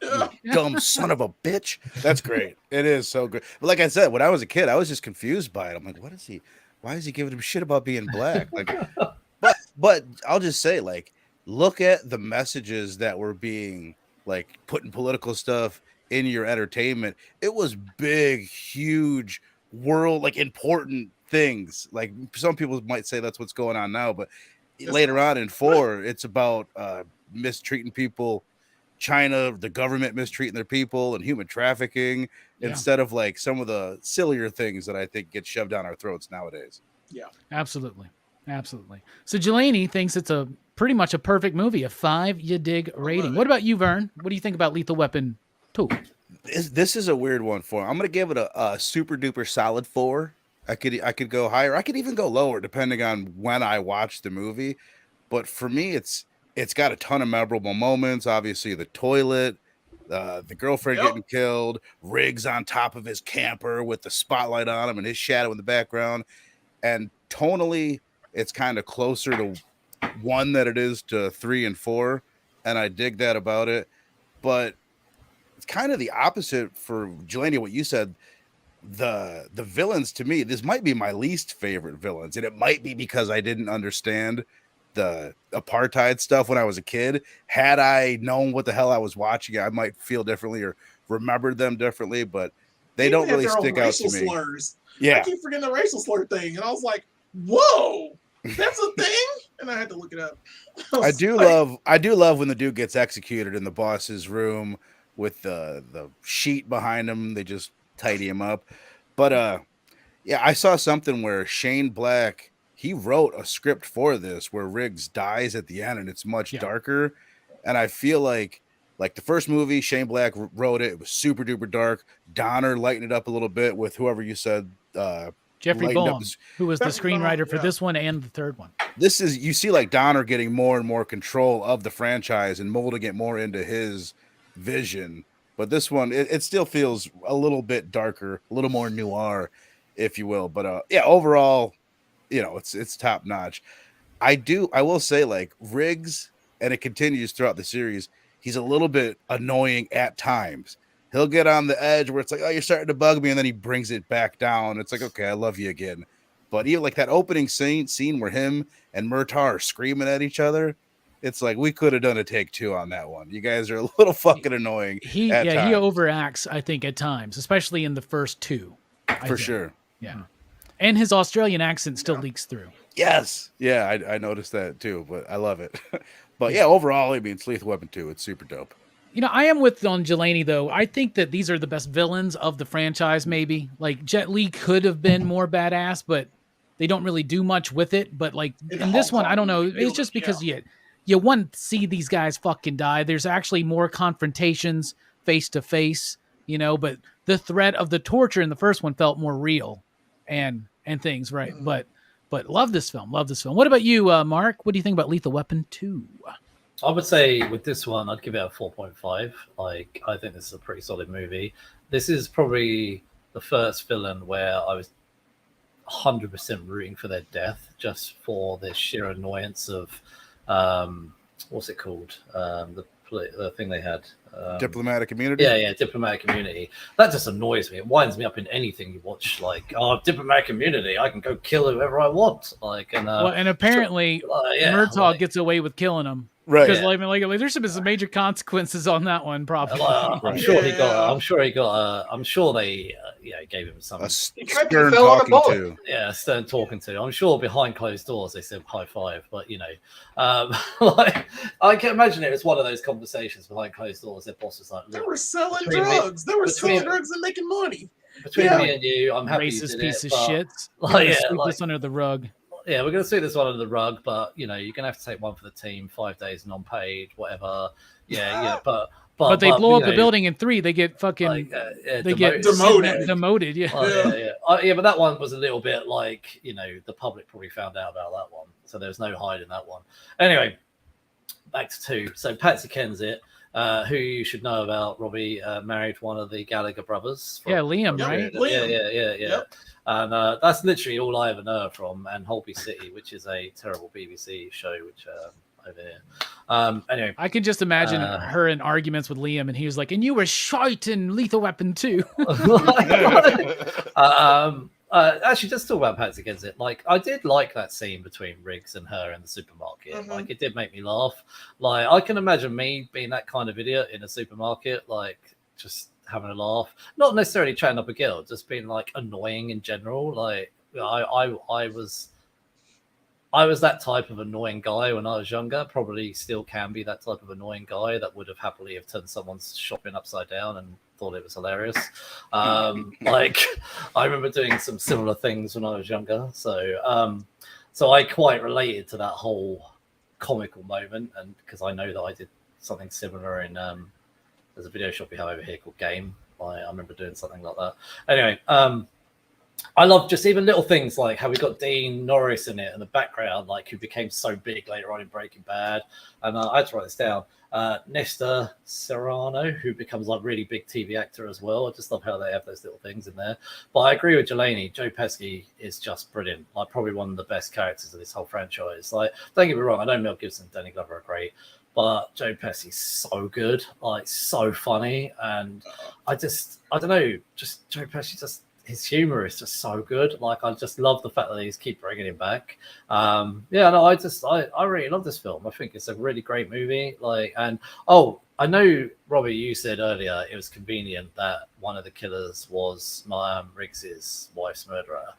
You dumb son of a bitch. That's great. It is so good. But like I said, when I was a kid, I was just confused by it. I'm like, what is he? Why is he giving him shit about being black? Like, but I'll just say, like, look at the messages that were being like putting political stuff in your entertainment. It was big, huge world, like important things. Like some people might say that's what's going on now, but later on in 4, it's about mistreating people. China, the government mistreating their people and human trafficking instead of like some of the sillier things that I think get shoved down our throats nowadays. Yeah, absolutely. So Jelani thinks it's pretty much a perfect movie, a 5 you dig rating. What about you, Vern? What do you think about Lethal Weapon 2? This is a weird one for him. I'm gonna give it a super duper solid 4. I could go higher. I could even go lower depending on when I watch the movie. But for me, it's got a ton of memorable moments. Obviously, the toilet, the girlfriend getting killed, Riggs on top of his camper with the spotlight on him and his shadow in the background. And tonally, it's kind of closer to 1 than it is to 3 and 4. And I dig that about it. But it's kind of the opposite for Jelani, what you said. The villains, to me, this might be my least favorite villains. And it might be because I didn't understand the apartheid stuff when I was a kid. Had I known what the hell I was watching, I might feel differently or remembered them differently, but they don't really stick out to me. Slurs. Yeah. I keep forgetting the racial slur thing, and I was like, whoa, that's a thing? And I had to look it up. I do love when the dude gets executed in the boss's room with the sheet behind him. They just tidy him up. But yeah, I saw something where Shane Black, he wrote a script for this where Riggs dies at the end and it's much darker. And I feel like the first movie, Shane Black wrote it. It was super duper dark. Donner lightened it up a little bit with whoever you said. Jeffrey Boehm, who was the screenwriter for this one and the third one. This is, you see like Donner getting more and more control of the franchise and molding it more into his vision. But this one, it still feels a little bit darker, a little more noir, if you will. But yeah, overall, you know, it's top notch. I will say, like, Riggs, and it continues throughout the series, he's a little bit annoying at times. He'll get on the edge where it's like, oh, you're starting to bug me, and then he brings it back down. It's like, okay, I love you again. But even like that opening scene where him and Murtaugh are screaming at each other, it's like we could have done a take 2 on that one. You guys are a little fucking annoying. He overacts, I think, at times, especially in the first 2. For sure. Yeah. And his Australian accent still leaks through. Yes. Yeah, I noticed that too, but I love it. But yeah, overall, I mean, it's Lethal Weapon 2. It's super dope. You know, I am with on Jelani, though. I think that these are the best villains of the franchise, maybe. Like, Jet Li could have been more badass, but they don't really do much with it. But, like, in this one, I don't know. It's just because you want to see these guys fucking die. There's actually more confrontations face-to-face, you know, but the threat of the torture in the first one felt more real and things, right? But love this film. What about you, Mark? What do you think about Lethal Weapon 2? I would say with this one, I'd give it a 4.5. Like, I think this is a pretty solid movie. This is probably the first villain where I was 100% rooting for their death, just for the sheer annoyance of, what's it called? The thing they had. Diplomatic immunity? Yeah, diplomatic immunity. That just annoys me. It winds me up in anything you watch. Like, oh, diplomatic immunity, I can go kill whoever I want. Like, and apparently Murtaugh gets away with killing him. Right. Because like there's some major consequences on that one, probably. I'm sure he got. I'm sure they gave him some stern talking to. Yeah, stern talking to. I'm sure behind closed doors they said high five, but you know, like I can imagine it was one of those conversations behind closed doors. Their boss was like, "They were selling drugs. They were selling drugs and making money." Between me and you, I'm happy racist you did piece it, of shit. Sweep this under the rug. Yeah, we're going to sweep this one under the rug, but, you know, you're going to have to take one for the team, 5 days non-paid, whatever. Yeah, but But they blow you up the know, building in 3. They get fucking like, they get demoted. demoted. Yeah. Yeah, but that one was a little bit like, you know, the public probably found out about that one, so there's no hiding that one. Anyway, back to 2. So Patsy Kensit, who you should know about, Robbie, married one of the Gallagher brothers. Yeah, Liam, right? Liam. Yeah. Yep. And that's literally all I ever know her from, and Holby City, which is a terrible BBC show, which over here. Anyway, I can just imagine her in arguments with Liam, and he was like, "And you were shite in Lethal Weapon 2." Actually, just talk about Patsy Kensit. Like, I did like that scene between Riggs and her in the supermarket. Mhm. Like, it did make me laugh. Like, I can imagine me being that kind of idiot in a supermarket, like just having a laugh, not necessarily chatting up a girl, just being like annoying in general. Like, I was that type of annoying guy when I was younger. Probably still can be that type of annoying guy that would have happily have turned someone's shopping upside down and thought it was hilarious. Like, I remember doing some similar things when I was younger. So I quite related to that whole comical moment, and because I know that I did something similar in there's a video shop we have over here called Game. I remember doing something like that. Anyway, I love just even little things like how we got Dean Norris in it in the background, like who became so big later on in Breaking Bad. And I had to write this down. Nesta Serrano, who becomes like really big TV actor as well. I just love how they have those little things in there. But I agree with Jelani. Joe Pesci is just brilliant. Like, probably one of the best characters of this whole franchise. Like, don't get me wrong, I know Mel Gibson and Danny Glover are great, but Joe Pesci's so good, like so funny. And I don't know, just Joe Pesci just, his humor is just so good. Like, I just love the fact that he's keep bringing him back. I really love this film. I think it's a really great movie. Like, and I know, Robbie, you said earlier it was convenient that one of the killers was Riggs's wife's murderer.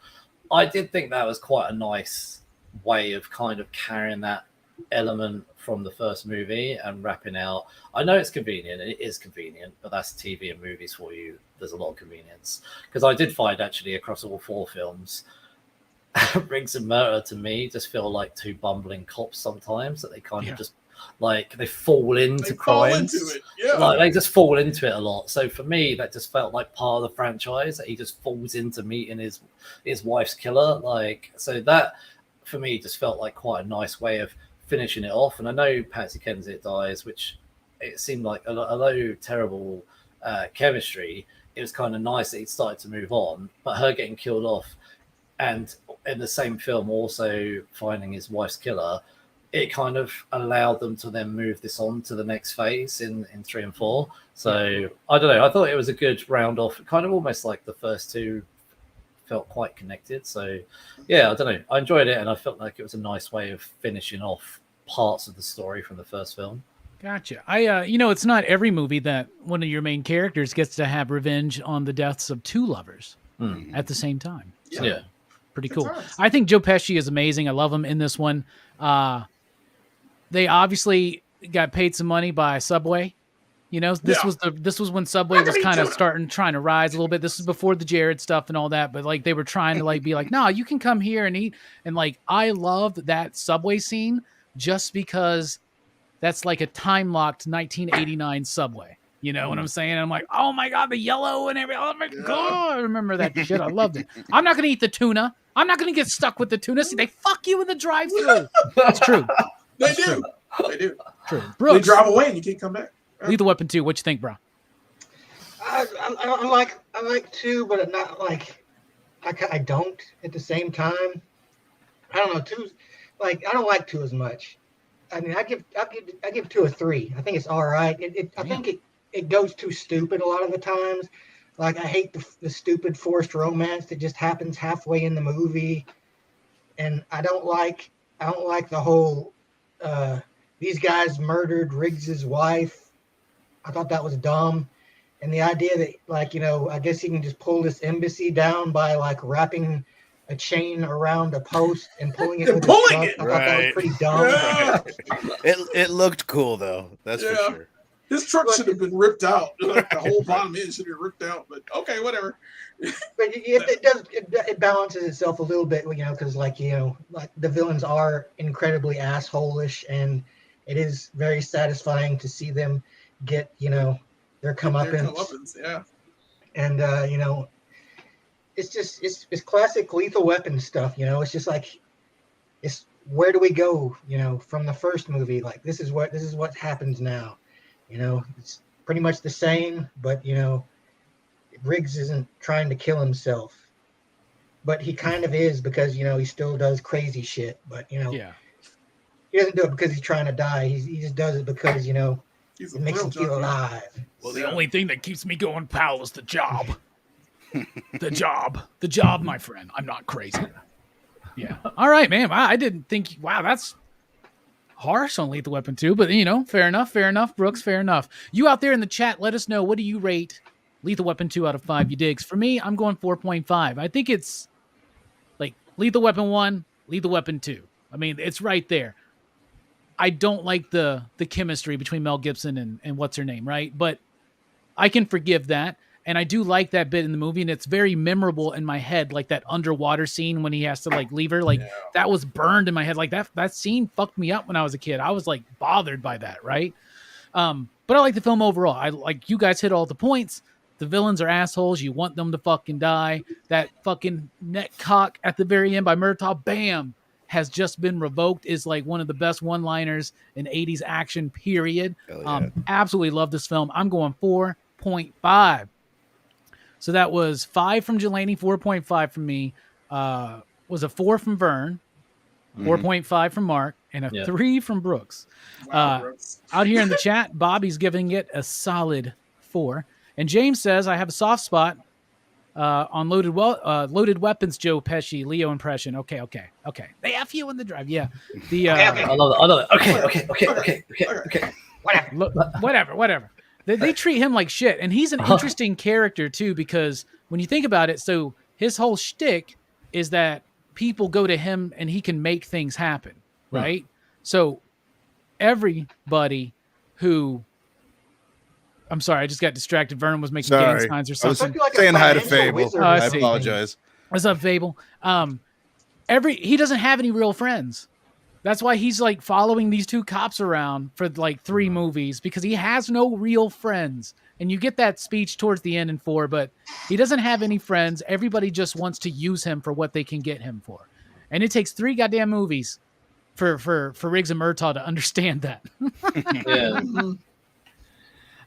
I did think that was quite a nice way of kind of carrying that element from the first movie and wrapping out. I know it's convenient, and it is convenient, but that's TV and movies for you. There's a lot of convenience, because I did find actually across all 4 films, Riggs and Murder to me just feel like 2 bumbling cops sometimes, that they kind of just like they fall into crimes. Like, they just fall into it a lot. So for me, that just felt like part of the franchise, that he just falls into meeting his wife's killer. Like, so that for me just felt like quite a nice way of finishing it off. And I know Patsy Kensit dies, which it seemed like, although terrible chemistry, it was kind of nice that he started to move on. But her getting killed off, and in the same film also finding his wife's killer, it kind of allowed them to then move this on to the next phase in 3 and 4. So I don't know, I thought it was a good round off, kind of almost like the first 2 felt quite connected. So yeah, I don't know, I enjoyed it, and I felt like it was a nice way of finishing off parts of the story from the first film. Gotcha. It's not every movie that one of your main characters gets to have revenge on the deaths of 2 lovers at the same time. So, Yeah. Pretty cool. I think Joe Pesci is amazing. I love him in this one. They obviously got paid some money by Subway. You know, this was when Subway was kind of trying to rise a little bit. This is before the Jared stuff and all that, but like they were trying to like be like, no, you can come here and eat. And like, I loved that Subway scene just because that's like a time locked 1989 Subway. You know what I'm saying? And I'm like, oh my God, the yellow and everything. Oh my God, I remember that shit. I loved it. I'm not going to eat the tuna. I'm not going to get stuck with the tuna. See, they fuck you in the drive-thru. That's true. They do. True. They Brooks, drive away and you can't come back. Lethal Weapon 2. What you think, bro? I like 2, but not like I don't at the same time. I don't know. 2's like, I don't like 2 as much. I mean, I give 2 a 3. I think it's all right. I think it goes too stupid a lot of the times. Like, I hate the stupid forced romance that just happens halfway in the movie, and I don't like the whole these guys murdered Riggs's wife. I thought that was dumb, and the idea that, like, you know, I guess he can just pull this embassy down by like wrapping a chain around a post and pulling it with his truck. I thought that was pretty dumb. Yeah. It looked cool though. That's for sure. His truck should have been ripped out. Like, the whole bottom end should have been ripped out. But okay, whatever. But it balances itself a little bit, you know, because like, you know, like the villains are incredibly assholish, and it is very satisfying to see them get, their Their comeuppance. comeuppance, yeah. And it's just it's classic Lethal Weapon stuff. It's just like, it's where do we go? From the first movie, like this is what happens now. It's pretty much the same, but Riggs isn't trying to kill himself, but he kind of is, because he still does crazy shit. But Yeah. he doesn't do it because he's trying to die. He just does it because He's a it makes him thrill feel junkie. alive. Well, the only thing that keeps me going, pal, is the job. The job, my friend. I'm not crazy. Yeah. All right, man. I didn't think. Wow, that's harsh on Lethal Weapon 2, but fair enough, Brooks, fair enough. You out there in the chat, let us know, what do you rate Lethal Weapon 2 out of 5, you digs? For me, I'm going 4.5. I think it's like Lethal Weapon 1, Lethal Weapon 2. I mean, it's right there. I don't like the chemistry between Mel Gibson and what's her name, right? But I can forgive that. And I do like that bit in the movie, and it's very memorable in my head, like that underwater scene when he has to like leave her. Like that was burned in my head. Like that scene fucked me up when I was a kid. I was like bothered by that, right? But I like the film overall. I like, you guys hit all the points. The villains are assholes. You want them to fucking die. That fucking neck cock at the very end by Murtaugh, bam, has just been revoked, is like one of the best one-liners in 80s action, period. Yeah. Absolutely love this film. I'm going 4.5. So that was 5 from Jelani, 4.5 from me. Was a 4 from Vern, 4.5 from Mark, and a 3 from Brooks. Wow, Brooks. Out here in the chat, Bobby's giving it a solid 4. And James says, I have a soft spot on Loaded Weapons, Joe Pesci, Leo impression. Okay. They F you in the drive. Yeah. The I love it. Okay. Whatever. They treat him like shit. And he's an interesting character, too, because when you think about it, so his whole shtick is that people go to him and he can make things happen, right? So everybody who... I'm sorry, I just got distracted. Vernon was making gang signs or something. I was saying hi to Fable. I apologize. What's up, Fable? He doesn't have any real friends. That's why he's like following these 2 cops around for like 3 movies, because he has no real friends. And you get that speech towards the end in 4, but he doesn't have any friends. Everybody just wants to use him for what they can get him for. And it takes 3 goddamn movies for Riggs and Murtaugh to understand that. Yeah.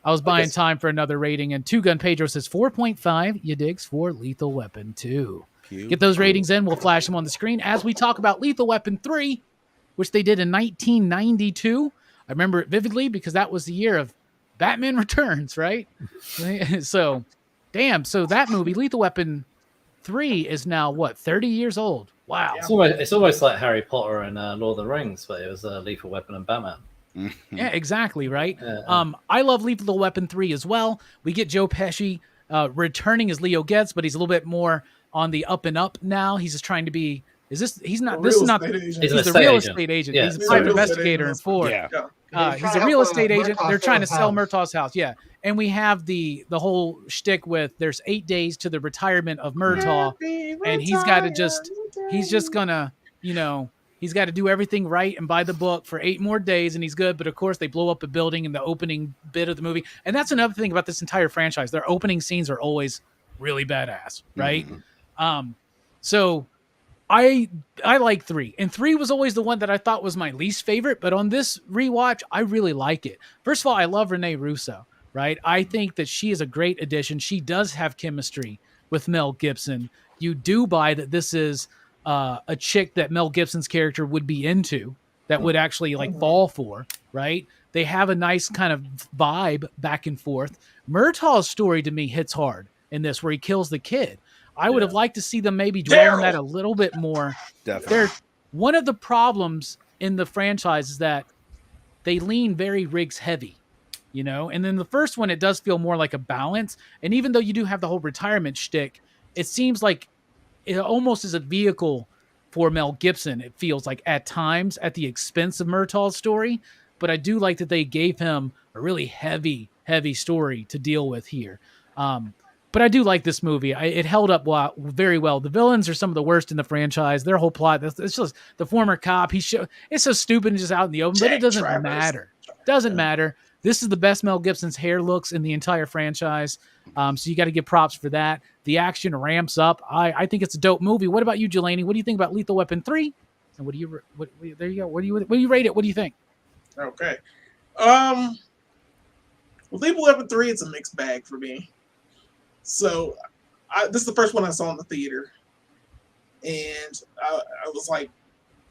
I was buying time for another rating, and Two Gun Pedro says 4.5, you digs, for Lethal Weapon 2. Get those ratings in. We'll flash them on the screen as we talk about Lethal Weapon 3, which they did in 1992. I remember it vividly because that was the year of Batman Returns, right? So, damn. So that movie, Lethal Weapon 3, is now, what, 30 years old? Wow. It's almost like Harry Potter and Lord of the Rings, but it was Lethal Weapon and Batman. Yeah, exactly, right? I love Lethal Weapon 3 as well. We get Joe Pesci returning as Leo Getz, but he's a little bit more on the up and up now. He's just trying to be... He's a real estate agent. Yeah. He's a private investigator in 4. Yeah. He's a real estate agent. They're trying to sell Murtaugh's house. Yeah. And we have the whole shtick with there's 8 days to the retirement of Murtaugh, and he's got to do everything right and by the book for 8 more days, and he's good. But of course, they blow up a building in the opening bit of the movie. And that's another thing about this entire franchise. Their opening scenes are always really badass, right? So I like 3. And 3 was always the one that I thought was my least favorite. But on this rewatch, I really like it. First of all, I love Renee Russo, right? I think that she is a great addition. She does have chemistry with Mel Gibson. You do buy that this is... a chick that Mel Gibson's character would be into, that would actually like fall for, right? They have a nice kind of vibe back and forth. Murtaugh's story to me hits hard in this, where he kills the kid. I would have liked to see them maybe dwell on that a little bit more. Definitely. One of the problems in the franchise is that they lean very Riggs heavy, and then the first one, it does feel more like a balance. And even though you do have the whole retirement shtick, it seems like it almost is a vehicle for Mel Gibson. It feels like at times at the expense of Murtaugh's story, but I do like that they gave him a really heavy story to deal with here. But I do like this movie. It held up very well. The villains are some of the worst in the franchise. Their whole plot, it's just the former cop. It's so stupid and just out in the open, but it doesn't matter. Doesn't matter. This is the best Mel Gibson's hair looks in the entire franchise. So you got to give props for that. The action ramps up. I think it's a dope movie. What about you, Jelani? What do you think about Lethal Weapon 3? And there you go. What do you rate it? What do you think? Okay. With Lethal Weapon 3, it's a mixed bag for me. So this is the first one I saw in the theater. And I was like,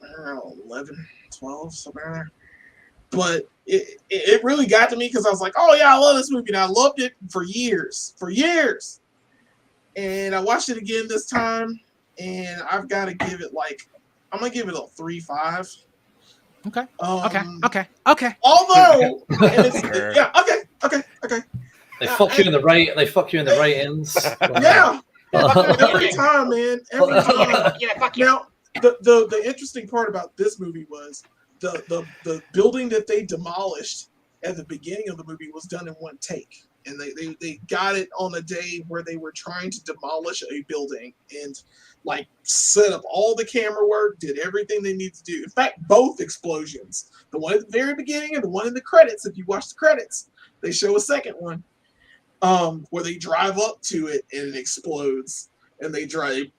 I don't know, 11, 12, somewhere in there. But it really got to me because I was like, oh yeah, I love this movie. And I loved it for years. And I watched it again this time. And I've got to give it I'm going to give it a 3.5. Okay. Okay. Although, okay. They fuck you in the rate. They fuck you in the ratings. Yeah. Every time, man. Every time. Yeah, fuck you. Now, the interesting part about this movie was the building that they demolished at the beginning of the movie was done in one take. And they got it on a day where they were trying to demolish a building and set up all the camera work, did everything they needed to do. In fact, both explosions, the one at the very beginning and the one in the credits, if you watch the credits, they show a second one where they drive up to it and it explodes. And they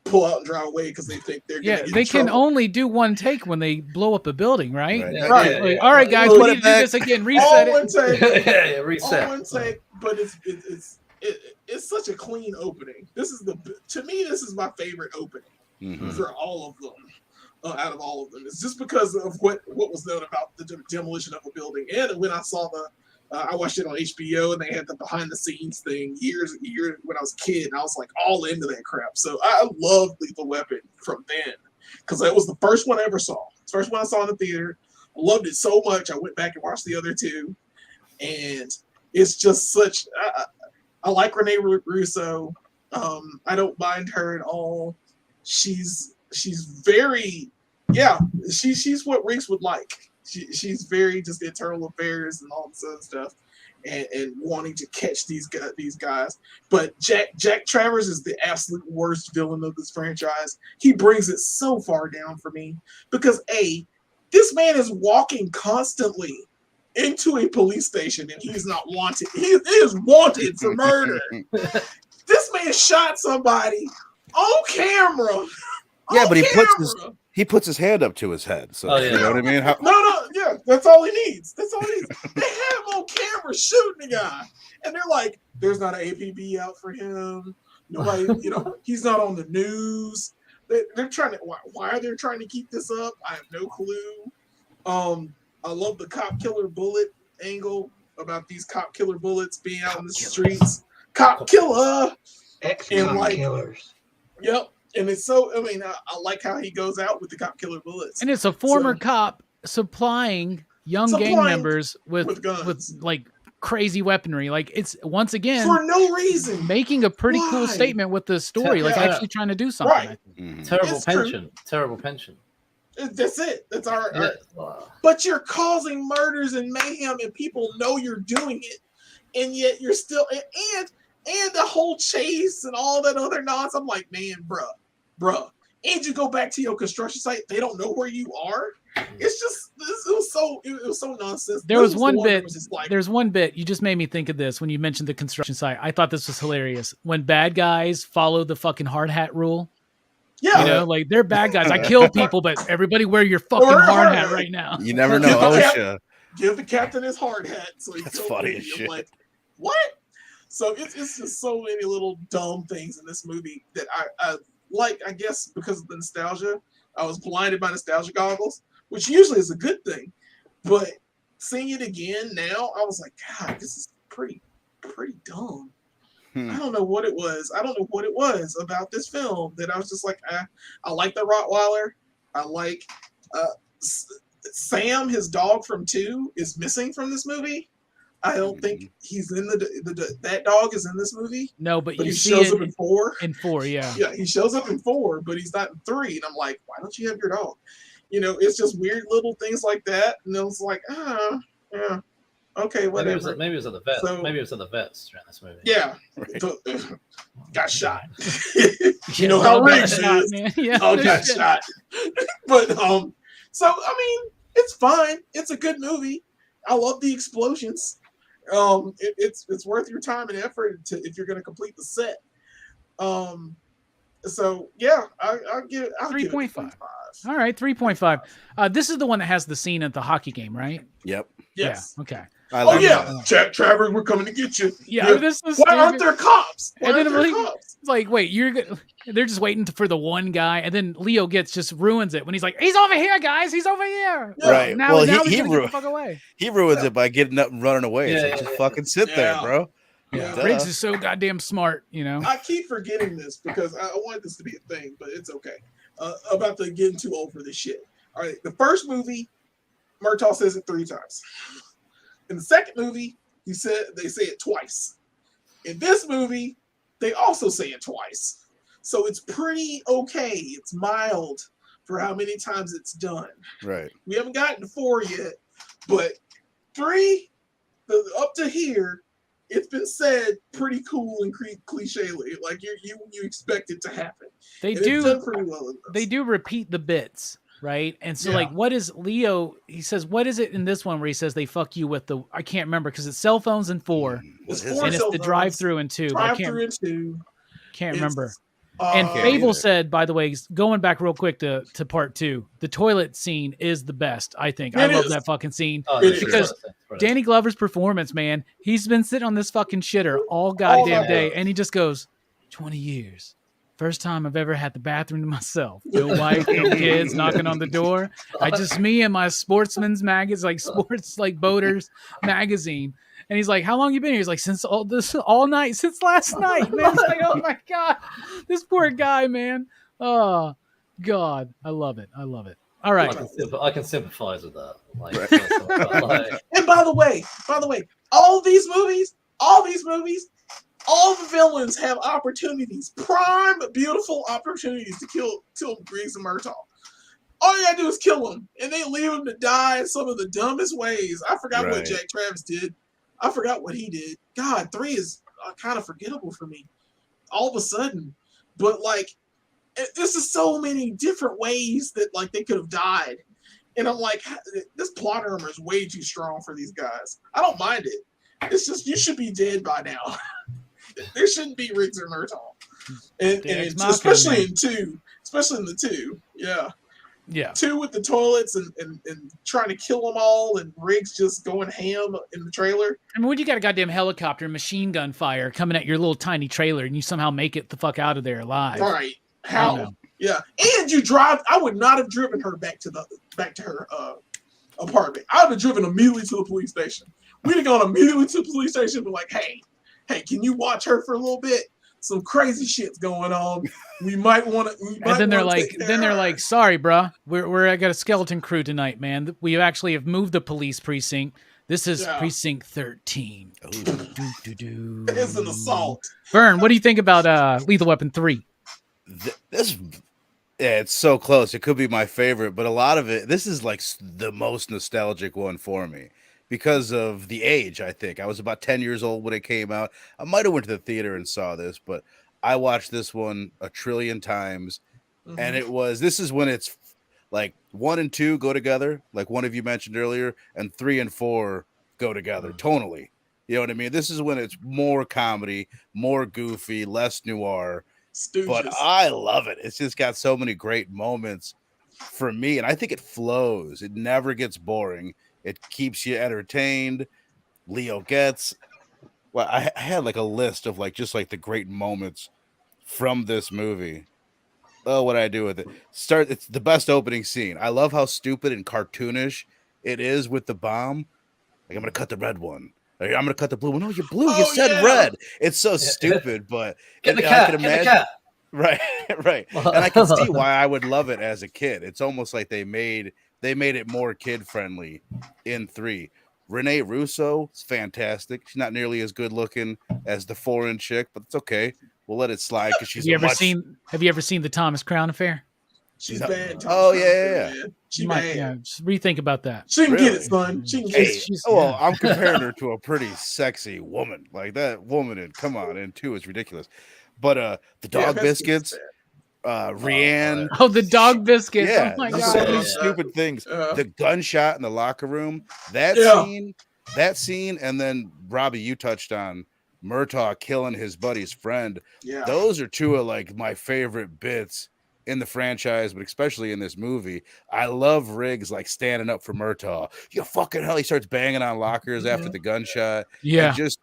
pull out and drive away because they think they're going to get they in can trouble. only do one take when they blow up a building, right? Right. Like, all right, guys, we need to do this again. Reset All one it. take. Reset. All one take, but it's such a clean opening. To me, this is my favorite opening for all of them. Out of all of them, it's just because of what was known about the demolition of a building. And when I saw I watched it on HBO, and they had the behind the scenes thing years when I was a kid, and I was all into that crap. So I loved Lethal Weapon from then because that was the first one I ever saw. It's the first one I saw in the theater. I loved it so much. I went back and watched the other two, and it's just such. I like Renee Russo. I don't mind her at all. She's very, she's what Reese would like. She's very just internal affairs and all this other stuff, and wanting to catch these guys. But Jack Travers is the absolute worst villain of this franchise. He brings it so far down for me because this man is walking constantly into a police station and he's not wanted. He is wanted for murder. This man shot somebody on camera. Yeah, but he puts his hand up to his head. So you know what I mean? No, that's all he needs. They have him on camera shooting the guy, and they're like, "There's not an APB out for him. Nobody, he's not on the news." They're trying to. Why are they trying to keep this up? I have no clue. I love the cop killer bullet angle about these cop killer bullets being out in the streets. Cop killer, Ex-cop killers. Yep. And it's so, I like how he goes out with the cop killer bullets. And it's a former cop supplying young gang members with guns. With crazy weaponry. It's once again for no reason making a pretty cool statement with the story, actually trying to do something. Right. Mm-hmm. Terrible pension. That's it. That's our. But you're causing murders and mayhem, and people know you're doing it, and yet you're still and the whole chase and all that other nonsense. I'm like, man, bruh. And you go back to your construction site, they don't know where you are. It's just it was so nonsense. There's one bit you just made me think of this when you mentioned the construction site. I thought this was hilarious. When bad guys follow the fucking hard hat rule. Yeah. They're bad guys. I kill people, but everybody wear your fucking hard hat right now. You never know. OSHA. Give the captain his hard hat. So that's funny as shit. Like, what? So it's just so many little dumb things in this movie that I like. I guess because of the nostalgia, I was blinded by nostalgia goggles, which usually is a good thing. But seeing it again now, I was like, God, this is pretty dumb. I don't know what it was. I don't know what it was about this film that I was just like, I like the Rottweiler. I like Sam, his dog from 2, is missing from this movie. I don't think he's in that dog is in this movie. No, but he shows up in 4. In 4, yeah. Yeah, he shows up in 4, but he's not in 3. And I'm like, why don't you have your dog? It's just weird little things like that. And it was like, yeah. Okay, whatever. Maybe it was at the vets. Maybe it was at the vets during this movie. Yeah. Got shot. You know how Riggs is. Yeah, got shot. But so it's fine. It's a good movie. I love the explosions. It's worth your time and effort if you're going to complete the set. So yeah, I'll give 3.5. All right, 3.5. This is the one that has the scene at the hockey game, right? Yep. Yes. Yeah. Okay. Oh yeah, Travers, we're coming to get you. Yeah. This is Why aren't there cops? Why aren't there cops? It's like, wait, they're just waiting for the one guy, and then Leo just ruins it when he's like, "He's over here, guys. He's over here." Yeah. Right. Now, well, he get the fuck away. He ruins it by getting up and running away. Yeah, just fucking sit there, bro. Yeah. Riggs is so goddamn smart, you know. I keep forgetting this because I want this to be a thing, but it's okay. About to getting too old for this shit. All right, the first movie, Murtaugh says it 3 times. In the second movie, they say it twice. In this movie, they also say it twice. So it's pretty okay. It's mild for how many times it's done. Right. We haven't gotten to 4 yet, but 3, up to here, it's been said pretty cool and cliche-ly. Like you expect it to happen. They done pretty well in this. They do repeat the bits, right? And so like, what is Leo? He says, what is it in this one where he says they fuck you with the? I can't remember because it's cell phones in 4. It's 4 and it's the drive-through in 2. Drive-through in 2. Can't remember. And Fable said, by the way, going back real quick to part 2, the toilet scene is the best, I think. I love that fucking scene. Because Danny Glover's performance, man, he's been sitting on this fucking shitter all goddamn day, and he just goes, 20 years. First time I've ever had the bathroom to myself. No wife, no kids knocking on the door. Just me and my sportsman's magazine, like sports, like boaters magazine. And he's like, how long you been here? He's like, since all night, since last night, man. It's like, oh my God, this poor guy, man. Oh God. I love it. All right. I can sympathize with that. And by the way, all these movies, all the villains have opportunities, prime, beautiful opportunities to kill Briggs and Murtaugh. All you gotta do is kill them, and they leave them to die in some of the dumbest ways. I forgot what Jack Travis did. I forgot what he did. God, 3 is kind of forgettable for me. All of a sudden, but like, this is so many different ways that like they could have died, and I'm like, this plot armor is way too strong for these guys. I don't mind it. It's just you should be dead by now. There shouldn't be Riggs or Murtaugh, and especially in 2, especially in the 2, yeah, 2 with the toilets and trying to kill them all, and Riggs just going ham in the trailer. I mean, when you got a goddamn helicopter, machine gun fire coming at your little tiny trailer, and you somehow make it the fuck out of there alive, right? How? Yeah, and you drive. I would not have driven her back to her apartment. I would have driven immediately to the police station. We'd have gone immediately to the police station and be like, hey, can you watch her for a little bit? Some crazy shit's going on. We might want to. And then they're like, sorry, bruh. I got a skeleton crew tonight, man. We actually have moved the police precinct. This is precinct 13. It's an assault. Vern, what do you think about Lethal Weapon 3? It's so close. It could be my favorite, but a lot of it, this is like the most nostalgic one for me. Because of the age, I think. I was about 10 years old when it came out. I might have went to the theater and saw this, but I watched this one a trillion times. Mm-hmm. And this is when it's like 1 and 2 go together, like one of you mentioned earlier, and 3 and 4 go together tonally. You know what I mean? This is when it's more comedy, more goofy, less noir. Stooges. But I love it. It's just got so many great moments for me, and I think it flows. It never gets boring. It keeps you entertained. Leo gets. Well, I had like a list of like just like the great moments from this movie. Oh, what I do with it? It's the best opening scene. I love how stupid and cartoonish it is with the bomb. Like, I'm gonna cut the red one. Like, I'm gonna cut the blue one. No, you're blue. You said red. It's so stupid, but I can imagine. Right. And I can see why I would love it as a kid. It's almost like they made it more kid friendly in 3. Renee Russo is fantastic. She's not nearly as good looking as the foreign chick, but it's okay. We'll let it slide because she's. Have you ever seen the Thomas Crown Affair? She's bad. Oh yeah. She bad. Yeah, just rethink about that. She can get it, son. She can get it. Well, I'm comparing her to a pretty sexy woman. Like that woman in 2 is ridiculous. But the dog biscuits. Rianne. Oh, the dog biscuits. Yeah, oh my God. God. So many stupid things. The gunshot in the locker room. That scene that scene, and then Robbie, you touched on Murtaugh killing his buddy's friend. Yeah. Those are two of like my favorite bits in the franchise, but especially in this movie. I love Riggs like standing up for Murtaugh. You fucking hell! He starts banging on lockers after the gunshot. Yeah. And just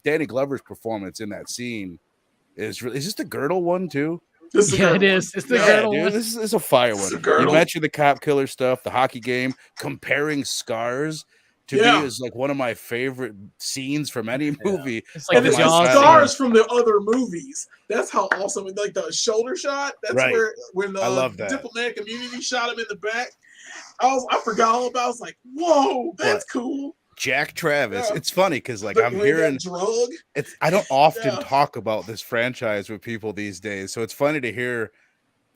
Danny Glover's performance in that scene is really. Is this the girdle one too? Yeah, it is. It's the girdle dude, one. this is a fire one. You mentioned the cop killer stuff, the hockey game, comparing scars. To me, is like one of my favorite scenes from any movie. It's like and the it's Jaws scars from the other movies. That's how awesome. Like the shoulder shot. That's where when I love that. Diplomatic Immunity shot him in the back. I forgot all about. I was like, whoa, that's cool. Jack Travis. It's funny because like I'm hearing drug. I don't often talk about this franchise with people these days, so it's funny to hear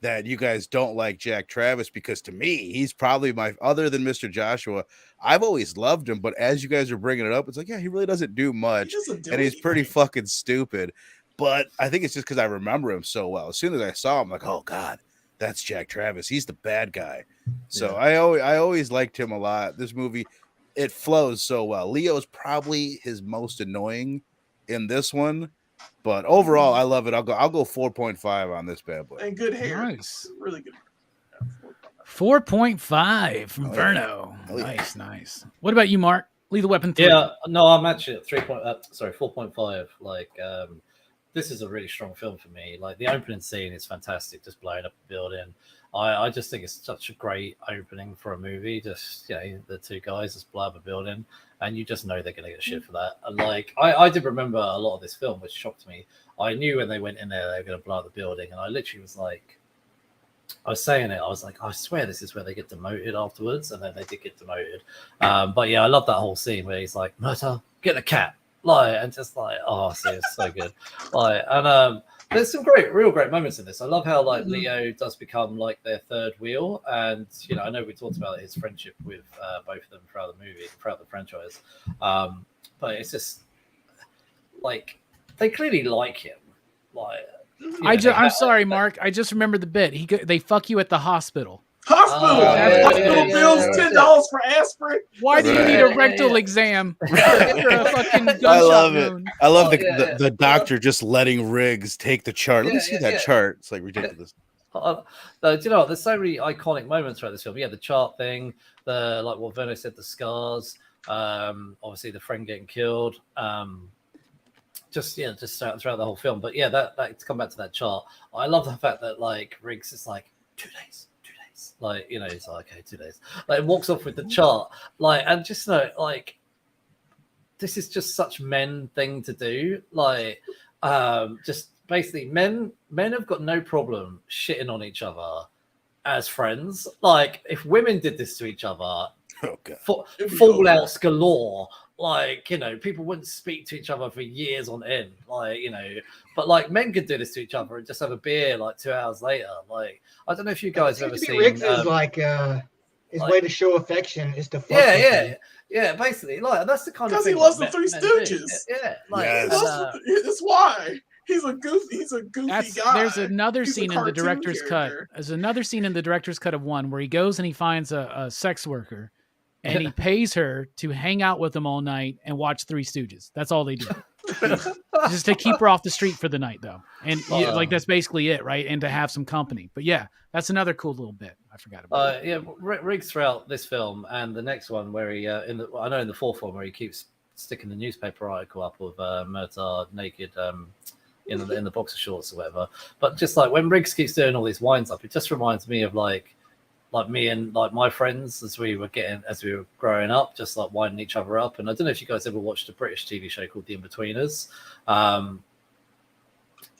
that you guys don't like Jack Travis, because to me, he's probably my, other than Mr. Joshua, I've always loved him. But as you guys are bringing it up, it's like, yeah, he really doesn't do much, and he's pretty fucking stupid. But I think it's just because I remember him so well. As soon as I saw him, like, oh God, that's Jack Travis. He's the bad guy. So I always liked him a lot. This movie, it flows so well. Leo's probably his most annoying in this one. But overall, I love it. I'll go 4.5 on this bad boy. And good hair. Nice. Really good. 4.5 from Verno. Nice. What about you, Mark? Lethal Weapon 3. Yeah, no, I'm actually at 4.5. Like, this is a really strong film for me. Like, the opening scene is fantastic, just blowing up a building. I just think it's such a great opening for a movie. Just, the two guys just blow up a building, and you just know they're going to get shit for that. And like, I did remember a lot of this film, which shocked me. I knew when they went in there, they were going to blow up the building, and I literally was like, I was saying it, I was like, I swear this is where they get demoted afterwards, and then they did get demoted. But yeah, I love that whole scene where he's like, Murtaugh, get a cat. Like, and just like, oh, see, it's so good. Like, and there's some real great moments in this. I love how like Leo does become like their third wheel, and I know we talked about his friendship with both of them throughout the movie, throughout the franchise. But it's just like they clearly like him. Like, I'm sorry, Mark. I just remembered the bit. They fuck you at the hospital. Hospital bills $10 for aspirin. Why do you need a rectal exam? I love it. I love the doctor just letting Riggs take the chart. Let me see that chart. It's like ridiculous. Do you know what? There's so many iconic moments throughout this film. Yeah, the chart thing, the like what Verno said, the scars, obviously the friend getting killed. Just throughout the whole film. But yeah, that to come back to that chart, I love the fact that like Riggs is like 2 days. Like, he's like, okay, 2 days. Like, walks off with the chart. Like, and just like, this is just such men thing to do. Like, just basically, men have got no problem shitting on each other as friends. Like, if women did this to each other, fallouts galore. Like, people wouldn't speak to each other for years on end. Like, but like men could do this to each other and just have a beer like 2 hours later. Like, I don't know if you guys have ever seen. Riggs is like his way to show affection is to fuck. Yeah. Basically, like that's the kind of thing. Because he loves the Three Stooges. Yeah, like that's why. He's a goofy guy. There's another scene in the director's cut. There's another scene in the director's cut of one where he goes and he finds a sex worker. And he pays her to hang out with him all night and watch Three Stooges. That's all they do. Just to keep her off the street for the night, though. And like that's basically it, right? And to have some company. But yeah, that's another cool little bit. I forgot about. Yeah, Riggs throughout this film and the next one where he in the fourth one where he keeps sticking the newspaper article up of Murtaugh naked in the boxer shorts or whatever. But just like when Riggs keeps doing all these winds up, it just reminds me of like me and like my friends as we were growing up, just like winding each other up. And I don't know if you guys ever watched a British TV show called The In-Betweeners.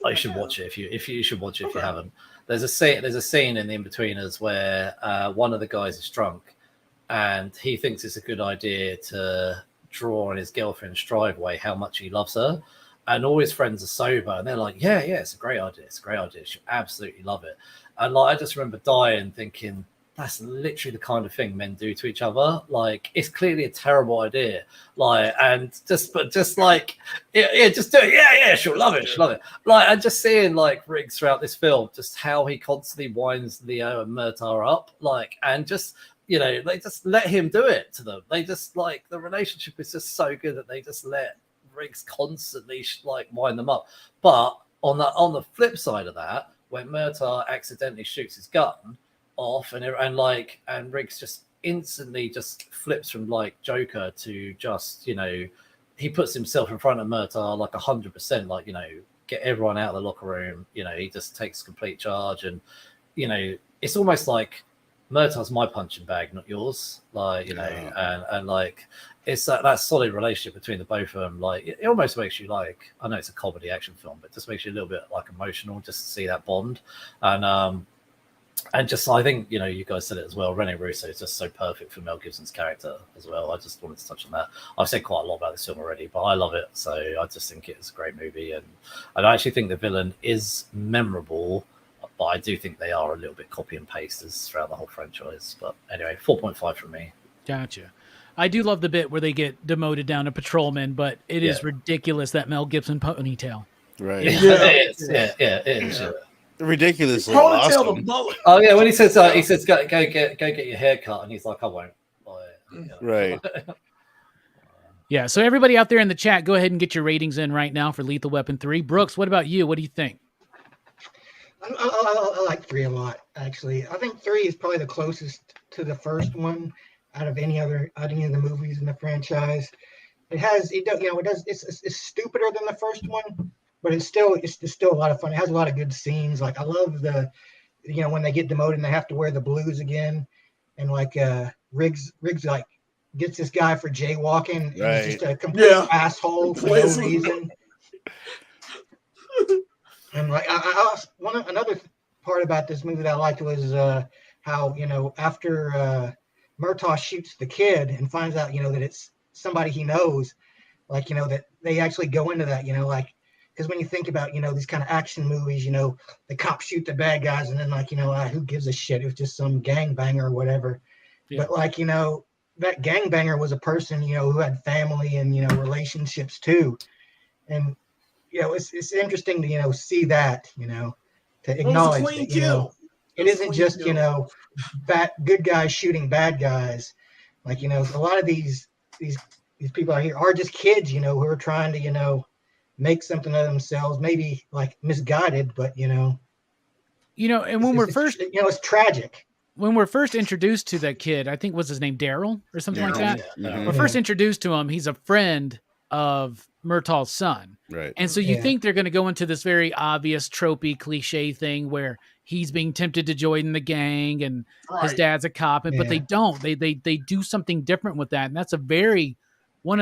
You should watch it if you should watch it if you haven't. There's a scene in The In-Betweeners where one of the guys is drunk and he thinks it's a good idea to draw on his girlfriend's driveway how much he loves her. And all his friends are sober and they're like, yeah, it's a great idea. She'll absolutely love it. And like, I just remember dying thinking, that's literally the kind of thing men do to each other. Like, it's clearly a terrible idea. Like, and just do it. Yeah, she'll love it. Like, and just seeing like Riggs throughout this film, just how he constantly winds Leo and Murtaugh up. Like, and just you know, they just let him do it to them. They just like the relationship is just so good that they just let Riggs constantly like wind them up. But on the flip side of that, when Murtaugh accidentally shoots his gun off and Riggs just instantly just flips from like Joker to just, you know, he puts himself in front of Murtaugh like 100%, like, you know, get everyone out of the locker room. You know, he just takes complete charge, and you know, it's almost like Murtaugh's my punching bag, not yours. Like, you know, and like it's that solid relationship between the both of them. Like, it almost makes you like, I know it's a comedy action film, but it just makes you a little bit like emotional just to see that bond. And just, I think, you know, you guys said it as well, Rene Russo is just so perfect for Mel Gibson's character as well. I just wanted to touch on that. I've said quite a lot about this film already, but I love it. So I just think it's a great movie. And I actually think the villain is memorable, but I do think they are a little bit copy and paste throughout the whole franchise. But anyway, 4.5 from me. Gotcha. I do love the bit where they get demoted down to patrolman, but it is ridiculous, that Mel Gibson ponytail. Right. Yeah, it is. Yeah, it is. Yeah. Ridiculously Ponytail awesome. the bullet. Oh yeah, when he says go get your hair cut, and he's like, I won't buy it. Yeah. Right. Yeah, so everybody out there in the chat, go ahead and get your ratings in right now for Lethal Weapon 3. Brooks, what about you? What do you think? I like 3 a lot, actually. I think 3 is probably the closest to the first one out of any of the movies in the franchise. It's stupider than the first one, but it's still a lot of fun. It has a lot of good scenes. Like, I love when they get demoted and they have to wear the blues again, and like Riggs like gets this guy for jaywalking, and he's just a complete asshole for no reason. And like another part about this movie that I liked was how, you know, after Murtaugh shoots the kid and finds out, you know, that it's somebody he knows, like, you know, that they actually go into that, you know, like, because when you think about, you know, these kind of action movies, you know, the cops shoot the bad guys and then, like, you know, who gives a shit? It was just some gangbanger or whatever. Yeah. But like, you know, that gangbanger was a person, you know, who had family and, you know, relationships too. And, you know, it's interesting to, you know, see that, you know, to acknowledge that, you know, it isn't just, you know, good guys shooting bad guys. Like, you know, a lot of these people out here are just kids, you know, who are trying to, you know, make something of themselves, maybe like misguided, but, you know. And when it's tragic. When we're first introduced to that kid, I think was his name Daryl or something like that. Yeah. When we're first introduced to him, he's a friend of Murtaugh's son. Right. And so you think they're going to go into this very obvious tropey cliche thing where he's being tempted to join the gang and his dad's a cop, but they don't. They do something different with that. And that's one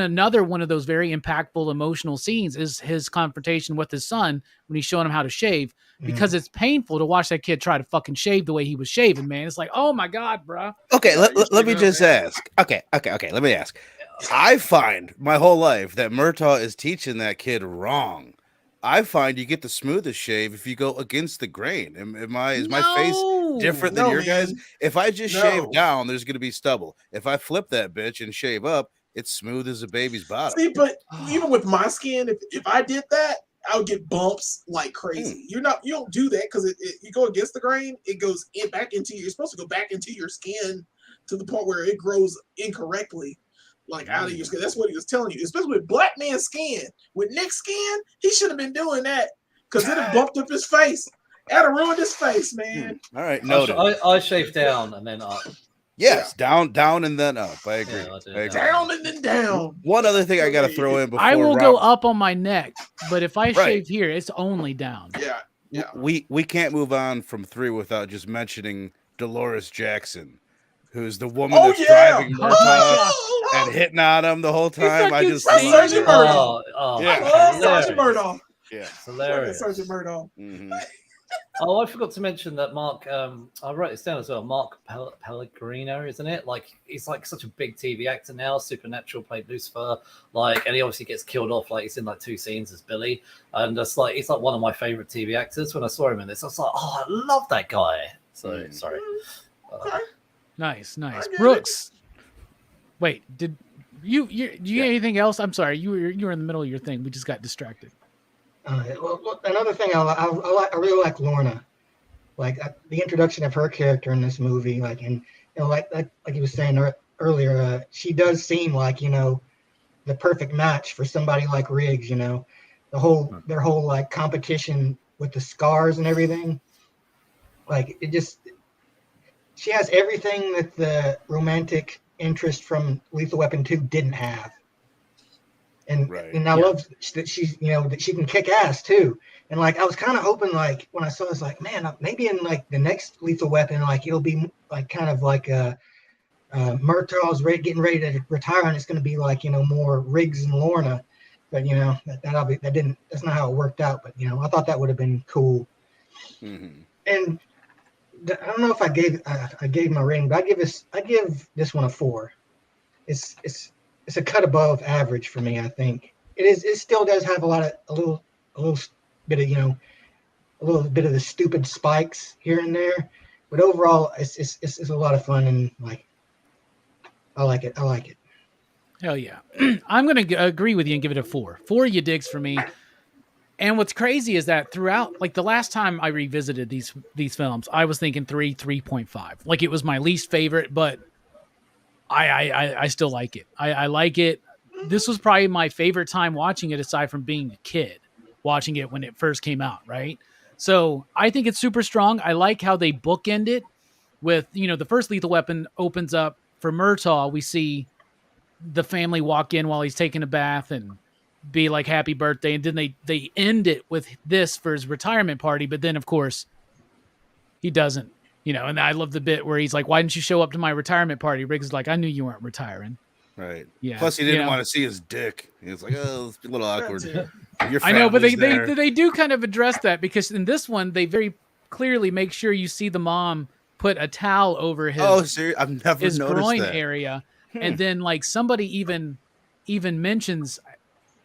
of those very impactful emotional scenes is his confrontation with his son when he's showing him how to shave, because it's painful to watch that kid try to fucking shave the way he was shaving, man. It's like, oh my God, bro. Okay. Let me just ask. Okay. Let me ask. I find my whole life that Murtaugh is teaching that kid wrong. I find you get the smoothest shave if you go against the grain. Is my face different than your guys? If I just shave down, there's going to be stubble. If I flip that bitch and shave up, it's smooth as a baby's bottom. See, but even with my skin, if I did that, I would get bumps like crazy. You don't do that because you go against the grain. It goes back into you're supposed to go back into your skin to the point where it grows incorrectly. Like out of your skin. That's what he was telling you. Especially with black man's skin. With Nick's skin, he should have been doing that because it have bumped up his face. That'd have ruined his face, man. All right, noted. I shave down and then up. Yes, down and then up. I agree. Down and then down. One other thing I got to throw in before I will go up on my neck, but if I shave here, it's only down. Yeah. We can't move on from 3 without just mentioning Dolores Jackson, who's the woman that's driving Murtaugh and hitting on him the whole time. I just Sergeant Murtaugh. Yeah. I love Sergeant Murtaugh. Yeah, it's hilarious. Sergeant Murtaugh. Mm-hmm. I forgot to mention that Mark. I wrote this down as well. Mark Pellegrino, isn't it? Like, he's like such a big TV actor now. Supernatural played Lucifer, and he obviously gets killed off. Like, he's in like 2 scenes as Billy, and it's like he's like one of my favorite TV actors. When I saw him in this, I was like, oh, I love that guy. So sorry. Nice. Brooks. Wait, did you get anything else? I'm sorry, you were in the middle of your thing. We just got distracted. Well, another thing I really like Lorna, like the introduction of her character in this movie, like and like he was saying earlier, she does seem like, the perfect match for somebody like Riggs, their whole like competition with the scars and everything. Like she has everything that the romantic interest from Lethal Weapon 2 didn't have. And I love that she's, that she can kick ass too. And like, I was kind of hoping, like, when I saw this, like, man, maybe in like the next Lethal Weapon, like it'll be like kind of like Murtaugh's getting ready to retire, and it's going to be like, more Riggs and Lorna. But that's not how it worked out. But I thought that would have been cool. Mm-hmm. And I don't know if I gave my rating, but I give this one a 4. It's a cut above average for me. I think it still does have a little bit of a little bit of the stupid spikes here and there, but overall it's a lot of fun, and like I like it. Hell yeah. I'm going to agree with you and give it a 4. 4 you digs for me. And what's crazy is that throughout, like the last time I revisited these films, I was thinking 3.5. Like it was my least favorite, but I still like it. I like it. This was probably my favorite time watching it, aside from being a kid, watching it when it first came out, right? So I think it's super strong. I like how they bookend it with, the first Lethal Weapon opens up for Murtaugh. We see the family walk in while he's taking a bath and be like, happy birthday. And then they end it with this for his retirement party. But then, of course, he doesn't, and I love the bit where he's like, why didn't you show up to my retirement party? Riggs is like, I knew you weren't retiring. Right. Yeah. Plus, he didn't want to see his dick. He was like, oh, it's a little awkward. I know, but they do kind of address that, because in this one, they very clearly make sure you see the mom put a towel over his, I've never his noticed groin that. area. And then like somebody even mentions,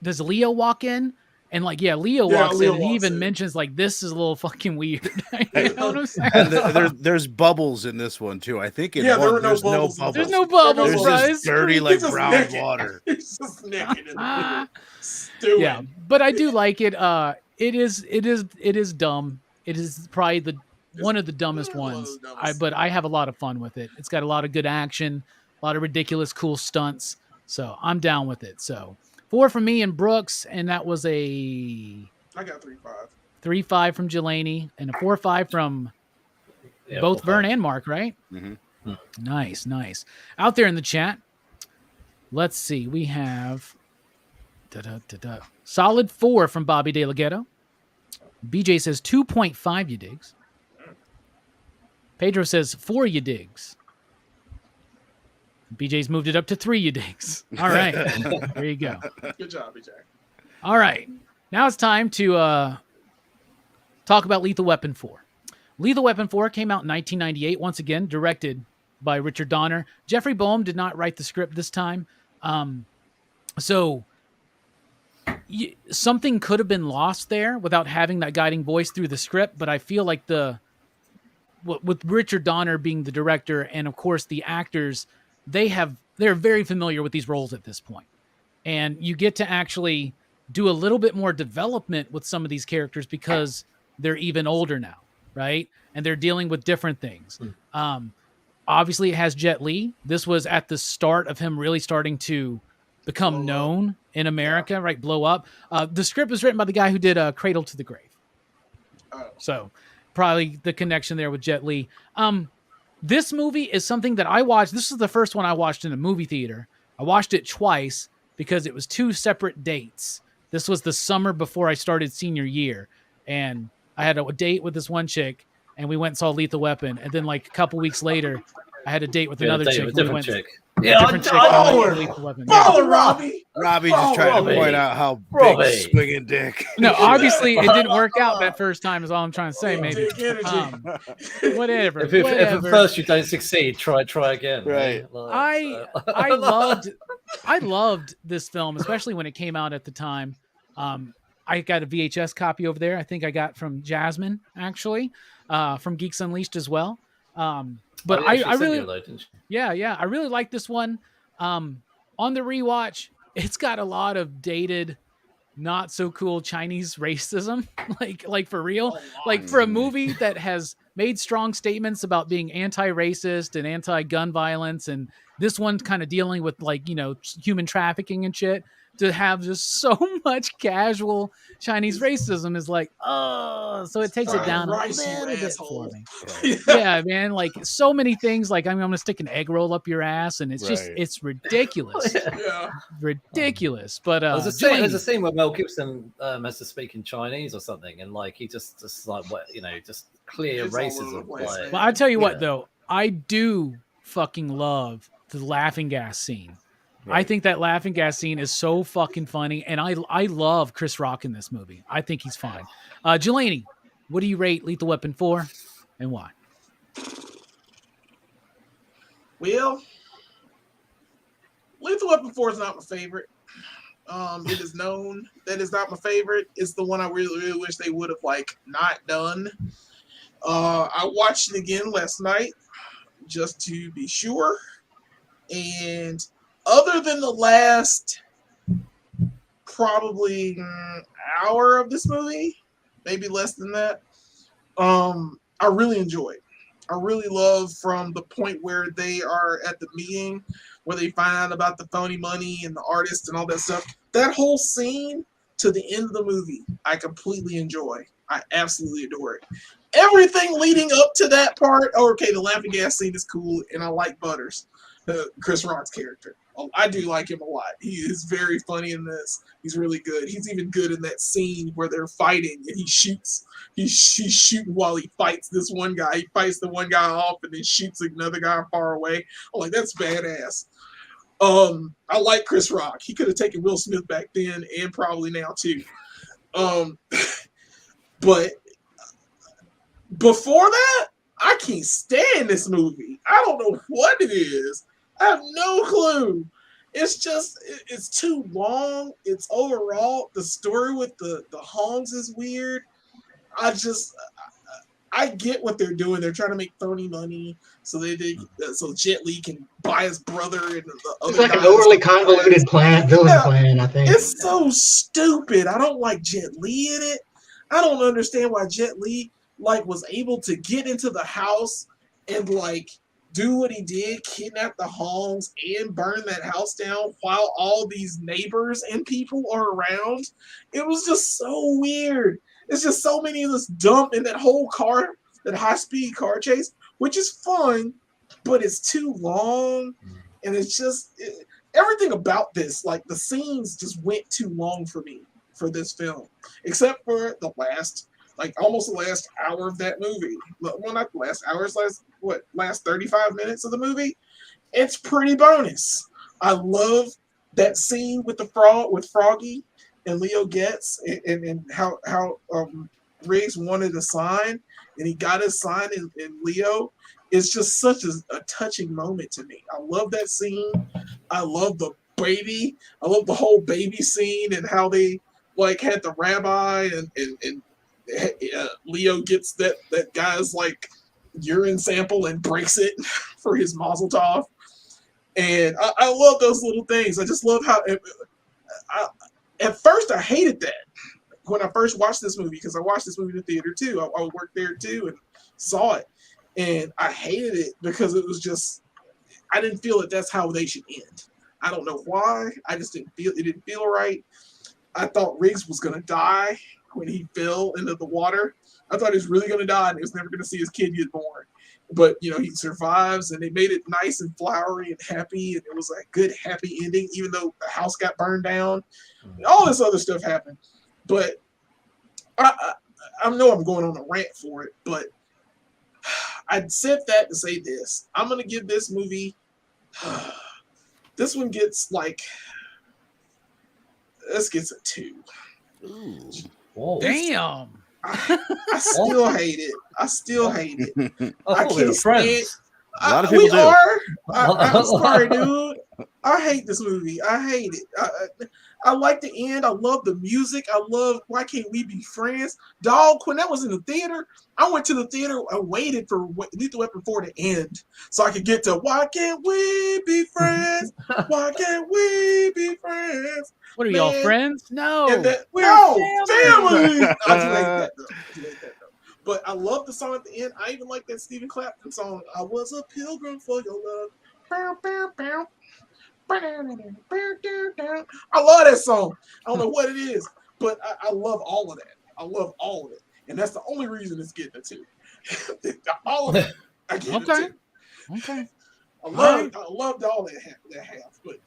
does Leo walk in? And like, Leo walks in, and he even mentions like, this is a little fucking weird. You know what I'm saying? And there's bubbles in this one too. I think there were no bubbles. There's no bubbles, There's bro. just dirty like brown naked. water. He's just naked in the stewing. Yeah, but I do like it. It is dumb. It is probably one of the dumbest ones. But I have a lot of fun with it. It's got a lot of good action, a lot of ridiculous, cool stunts. So I'm down with it. So 4 from me and Brooks, and that was I got 3.5. 3.5 from Jelani, and a 4.5 from both Vern and Mark, right? Mm-hmm. Nice. Out there in the chat, let's see. We have solid 4 from Bobby De La Ghetto. BJ says 2.5 you digs. Pedro says 4 you digs. BJ's moved it up to 3 you digs. All right. There you go. Good job, BJ. All right. Now it's time to talk about Lethal Weapon 4. Lethal Weapon 4 came out in 1998, once again, directed by Richard Donner. Jeffrey Boehm did not write the script this time. So something could have been lost there without having that guiding voice through the script, but I feel like with Richard Donner being the director and, of course, the actors, they're very familiar with these roles at this point. And you get to actually do a little bit more development with some of these characters because they're even older now, right? And they're dealing with different things. Obviously, it has Jet Li. This was at the start of him really starting to become known in America, right? Blow up. The script was written by the guy who did Cradle to the Grave. So probably the connection there with Jet Li. This movie is something that I watched. This is the first one I watched in a movie theater. I watched it twice because it was 2 separate dates. This was the summer before I started senior year. And I had a date with this one chick, and we went and saw Lethal Weapon. And then like a couple weeks later, I had a date with another chick. Different chick. Follow Robbie. Robbie just trying to point out how Robbie. big swinging dick. No, obviously it didn't work out that first time is all I'm trying to say, maybe. Whatever. If at first you don't succeed, try again. Right. I loved this film, especially when it came out at the time. I got a VHS copy over there. I think I got from Jasmine, actually, from Geeks Unleashed as well. But I really, I really like this one. On the rewatch, it's got a lot of dated, not so cool Chinese racism, like for real, like for a movie that has made strong statements about being anti-racist and anti-gun violence, and this one's kind of dealing with like, you know, human trafficking and shit. To have just so much casual Chinese racism is like, oh, so it takes it down a Rice, you little bit asshole. for me. Right. Yeah, man, like so many things. Like I'm gonna stick an egg roll up your ass, and it's just Right. it's ridiculous, Yeah. ridiculous. But There's a Delaney, scene where Mel Gibson has to speak in Chinese or something, and like he just like what just clear It's all over the racism. place, Like, man. well, I tell you what Yeah. though, I do fucking love the laughing gas scene. I Right. think that laughing gas scene is so fucking funny, and I love Chris Rock in this movie. I think he's fine. Delaney, what do you rate Lethal Weapon 4, and why? Well, Lethal Weapon 4 is not my favorite. It is known that it's not my favorite. It's the one I really, really wish they would have like not done. I watched it again last night just to be sure. And other than the last probably hour of this movie, maybe less than that, I really enjoyed. I really love from the point where they are at the meeting, where they find out about the phony money and the artist and all that stuff. That whole scene to the end of the movie, I completely enjoy. I absolutely adore it. Everything leading up to that part, okay, the laughing gas scene is cool, and I like Butters, Chris Rock's character. I do like him a lot. He is very funny in this. He's really good. He's even good in that scene where they're fighting and he shoots. He's shooting while he fights this one guy. He fights the one guy off and then shoots another guy far away. I'm like, that's badass. I like Chris Rock. He could have taken Will Smith back then and probably now too. But before that, I can't stand this movie. I don't know what it is. I have no clue. It's just, it's too long. It's overall, the story with the Hongs is weird. I get what they're doing. They're trying to make phony money so so Jet Li can buy his brother and the other It's like an guys. overly convoluted villain plan, I think. It's so stupid. I don't like Jet Li in it. I don't understand why Jet Li was able to get into the house and do what he did, kidnap the Hongs and burn that house down while all these neighbors and people are around. It was just so weird. It's just so many of this dump in that whole car, that high-speed car chase, which is fun, but it's too long. And it's just, everything about this, the scenes just went too long for me for this film, except for the last, almost the last hour of that movie. Well, not the last hour, it's last 35 minutes of the movie. It's pretty bonus. I love that scene with Froggy and Leo Getz and how Riggs wanted a sign and he got his sign in Leo. It's just such a touching moment to me. I love that scene. I love the baby. I love the whole baby scene and how they had the rabbi and Leo gets that guy's urine sample and breaks it for his mazel tov. And I love those little things. I just love how at first I hated that when I first watched this movie, because I watched this movie in the theater too. I worked there too and saw it. And I hated it because it was just, I didn't feel that that's how they should end. I don't know why. I just didn't feel right. I thought Riggs was going to die when he fell into the water. I thought he was really going to die and he was never going to see his kid get born. But, he survives and they made it nice and flowery and happy. And it was a good, happy ending, even though the house got burned down. All this other stuff happened. But I know I'm going on a rant for it, but I said that to say this. I'm going to give this movie, this one gets this gets a 2. Ooh. Whoa. Damn. I still hate it. I still hate it. I thought we were friends. A lot of people do. I'm sorry, dude. I hate this movie. I hate it. I like the end. I love the music. I love Why Can't We Be Friends? Dog, when that was in the theater, I went to the theater and waited for Lethal Weapon 4 to end so I could get to Why Can't We Be Friends? Why Can't We Be Friends? What are y'all, friends? No. And that, We're no, family. family. I do hate that though. But I love the song at the end. I even like that Stephen Clapton song. I was a pilgrim for your love. Bow, bow, bow. I love that song. I don't know what it is, but I love all of that. I love all of it. And that's the only reason it's getting a 2. All of it. I give it a 2. Okay. I loved all that half, but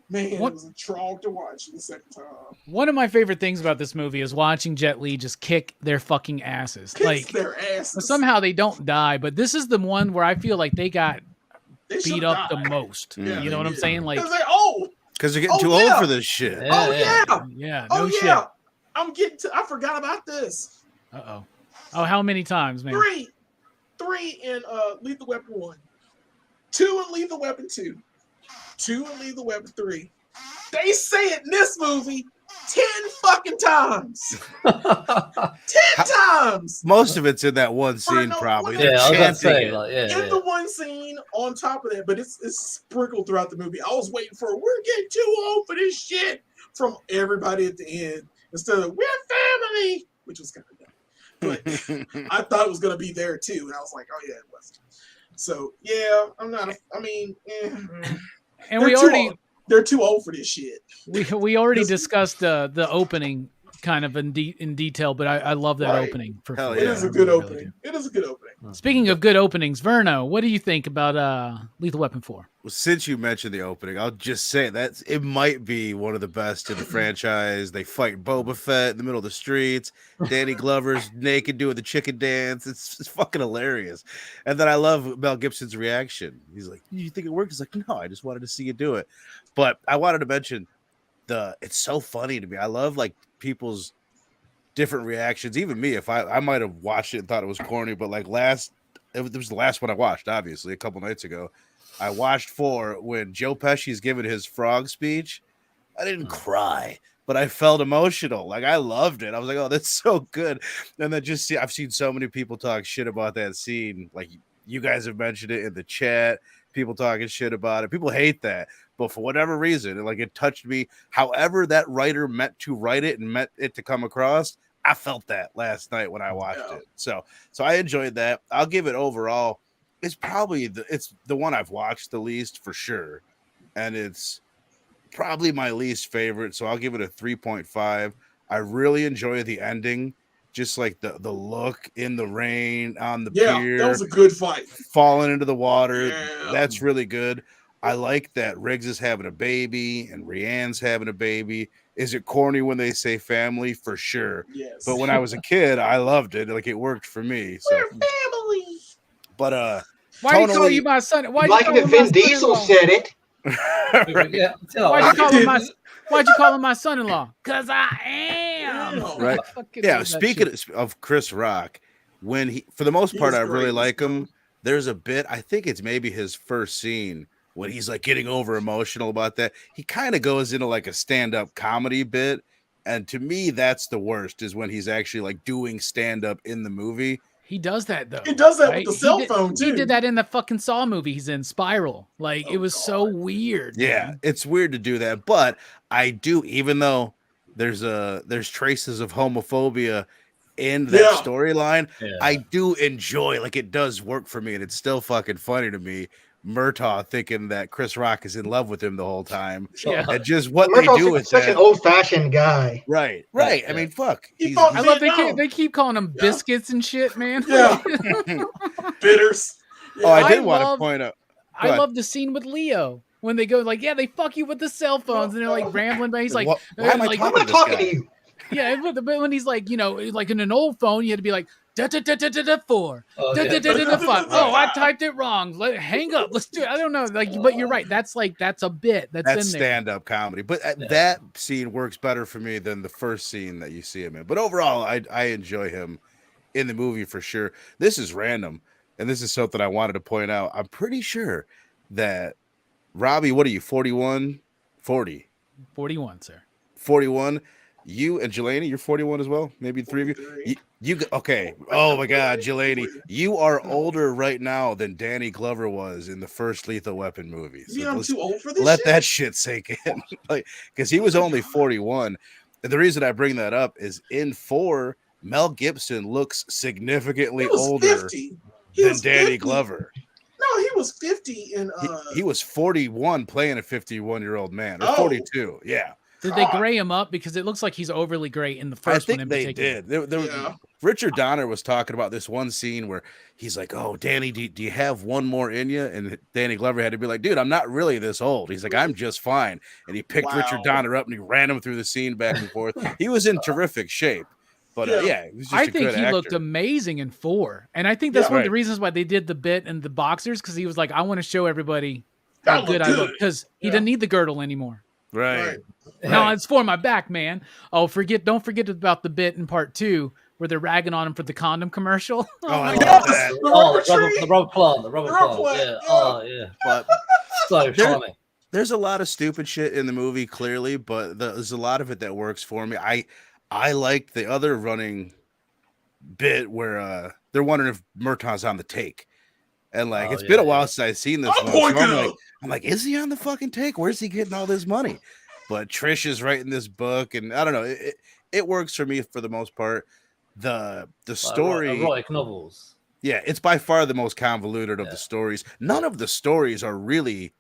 man, it was a trog to watch the second time. One of my favorite things about this movie is watching Jet Li just kick their fucking asses. Their asses. Somehow they don't die, but this is the one where I feel like they got beat up the most. Yeah, you know what I'm saying? Like, because they're old. Because they're getting too old for this shit. Yeah. No shit. I'm getting to. I forgot about this. Oh, how many times, man? 3 in Lethal Weapon 1, 2 in Lethal Weapon 2, 2 in Lethal Weapon 3. They say it in this movie 10 fucking times. 10 times. Most of it's in that one scene, probably. Yeah, I was about to say, in the one scene on top of that, but it's sprinkled throughout the movie. I was waiting for we're getting too old for this shit from everybody at the end instead of we're family, which was kind of dumb. But I thought it was gonna be there too, and I was like, oh yeah, it was. So yeah, I'm not. And they're too old for this shit. We already discussed the opening kind of in detail, but I love that opening. It is a good opening. It is a good opening. Speaking of good openings, Verno, what do you think about Lethal Weapon 4? Well, since you mentioned the opening, I'll just say that it might be one of the best in the franchise. They fight Boba Fett in the middle of the streets. Danny Glover's naked doing the chicken dance. It's fucking hilarious. And then I love Mel Gibson's reaction. He's like, "You think it worked?" He's like, "No, I just wanted to see you do it." But I wanted to mention it's so funny to me. I love like people's different reactions. Even me, if I might have watched it and thought it was corny, but like it was the last one I watched, obviously, a couple nights ago. I watched 4 when Joe Pesci's giving his frog speech. I didn't cry, but I felt emotional. Like I loved it. I was like, oh, that's so good. And then I've seen so many people talk shit about that scene. Like you guys have mentioned it in the chat. People talking shit about it. People hate that. But for whatever reason, it touched me. However that writer meant to write it and meant it to come across, I felt that last night when I watched it. So I enjoyed that. I'll give it overall. It's probably the one I've watched the least for sure. And it's probably my least favorite. So I'll give it a 3.5. I really enjoy the ending. Just like the look in the rain on the pier. That was a good fight. Falling into the water. Yeah. That's really good. I like that Riggs is having a baby and Rianne's having a baby. Is it corny when they say family? For sure. Yes. But when I was a kid, I loved it. Like it worked for me. So. We're family. But why do you call you my son? Why like if Vin Diesel said it. Why'd you call him my son-in-law? Because I am. Right. Yeah. Speaking of Chris Rock, when for the most part, I really like him. There's a bit, I think it's maybe his first scene when he's like getting over emotional about that. He kind of goes into like a stand-up comedy bit. And to me, that's the worst is when he's actually like doing stand-up in the movie. He does that though. He does that with the cell phone too. He did that in the fucking Saw movie he's in, Spiral. Like it was so weird. Yeah, man. It's weird to do that, but I do, even though there's traces of homophobia in that storyline, I do enjoy, like it does work for me, and it's still fucking funny to me. Murtaugh thinking that Chris Rock is in love with him the whole time. And just what they do with such an old-fashioned guy. Right. I mean, fuck. I love they keep calling him biscuits and shit, man. Yeah. Bitters. Yeah. Oh, I did want to point out. I love the scene with Leo when they go like, they fuck you with the cell phones, and they're like rambling, but he's like, why am I talking to you? Yeah, but when he's like, like in an old phone, you had to be like, 4. Oh, I typed it wrong. Hang up. Let's do it. I don't know. But you're right. That's a bit that's in there. Stand-up comedy. But that scene works better for me than the first scene that you see him in. But overall, I enjoy him in the movie for sure. This is random, and this is something I wanted to point out. I'm pretty sure that Robbie, what are you, 41? 40. 41, sir. 41. You and Jelani, you're 41 as well. Maybe 3 of you. You okay? Oh my God, Jelani, you are older right now than Danny Glover was in the first Lethal Weapon movie. So I'm too old for this. Let that shit sink in, because he was only 41. And the reason I bring that up is in 4, Mel Gibson looks significantly He was older 50. He than was Danny 50. Glover. No, he was 50 in He was 41 playing a 51-year-old man, or Oh. 42. Yeah. Did they gray him up? Because it looks like he's overly gray in the I first one think in they particular. did. Yeah. Richard Donner was talking about this one scene where he's like, "Oh, Danny, do you have one more in you?" And Danny Glover had to be like, "Dude, I'm not really this old." He's like, "I'm just fine." And he picked Richard Wow. Donner up and he ran him through the scene back and forth. He was in terrific shape, but Yeah. he was just I a think good he actor. looked amazing in 4. And I think that's Yeah. one of the Right. reasons why they did the bit and the boxers, because he was like, I want to show everybody how good I look. Because he Yeah. didn't need the girdle anymore. Right. No, it's for my back, man. Oh, don't forget about the bit in part 2 where they're ragging on him for the condom commercial. I God. love that. The rubber tree. the rubber Rubber plant. plant, Yeah. yeah. Oh, yeah. But So There- funny. there's a lot of stupid shit in the movie, clearly, but there's a lot of it that works for me. I liked the other running bit where they're wondering if Murtaugh's on the take. And like it's been a while since I've seen this I'm one. So pointing I'm like, is he on the fucking take? Where's he getting all this money? But Trish is writing this book, and I don't know. It works for me for the most part. The story, Erotic novels. yeah, it's by far the most convoluted of the stories. None of the stories are really.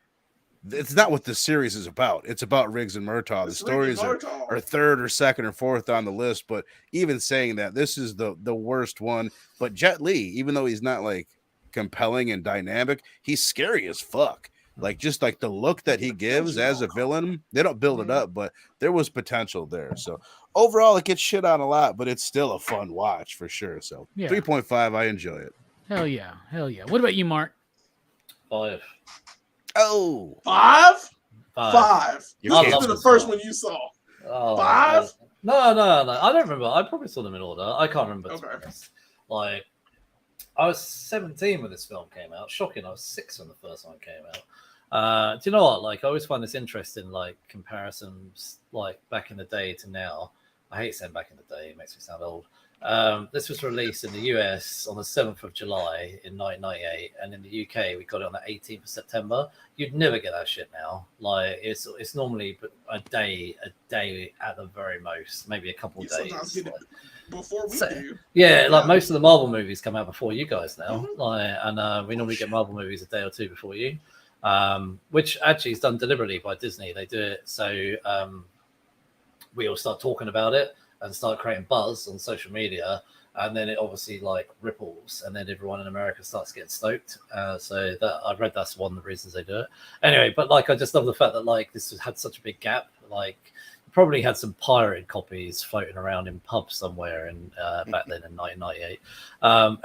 It's not what the series is about. It's about Riggs and Murtaugh. The stories are third or second or fourth on the list. But even saying that, this is the worst one. But Jet Li, even though he's not like compelling and dynamic, he's scary as fuck. Like just like the look that he gives as a villain, they don't build it up, but there was potential there. So overall, it gets shit on a lot, but it's still a fun watch for sure. So 3.5, I enjoy it. Hell yeah. What about you, Mark? 5. Oh, 5? 5. 5. You This can't- was the first one you saw. Oh, 5? No. I don't remember. I probably saw them in order. I can't remember. To be honest. Like, I was 17 when this film came out. Shocking. I was 6 when the first one came out. Do you know what? Like, I always find this interesting, like, comparisons, like, back in the day to now. I hate saying back in the day. It makes me sound old. This was released in the US on the 7th of July in 1998, and in the UK we got it on the 18th of September. You'd never get that shit now. Like it's normally a day at the very most, maybe a couple You days. sometimes get it before we do. Yeah, like most of the Marvel movies come out before you guys now. Like, and we normally get Marvel movies a day or two before you, which actually is done deliberately by Disney. They do it so we all start talking about it and start creating buzz on social media, and then it obviously like ripples, and then everyone in America starts getting stoked. So that I read that's one of the reasons they do it. Anyway, but like I just love the fact that like this had such a big gap. Like probably had some pirated copies floating around in pubs somewhere in back then in 1998.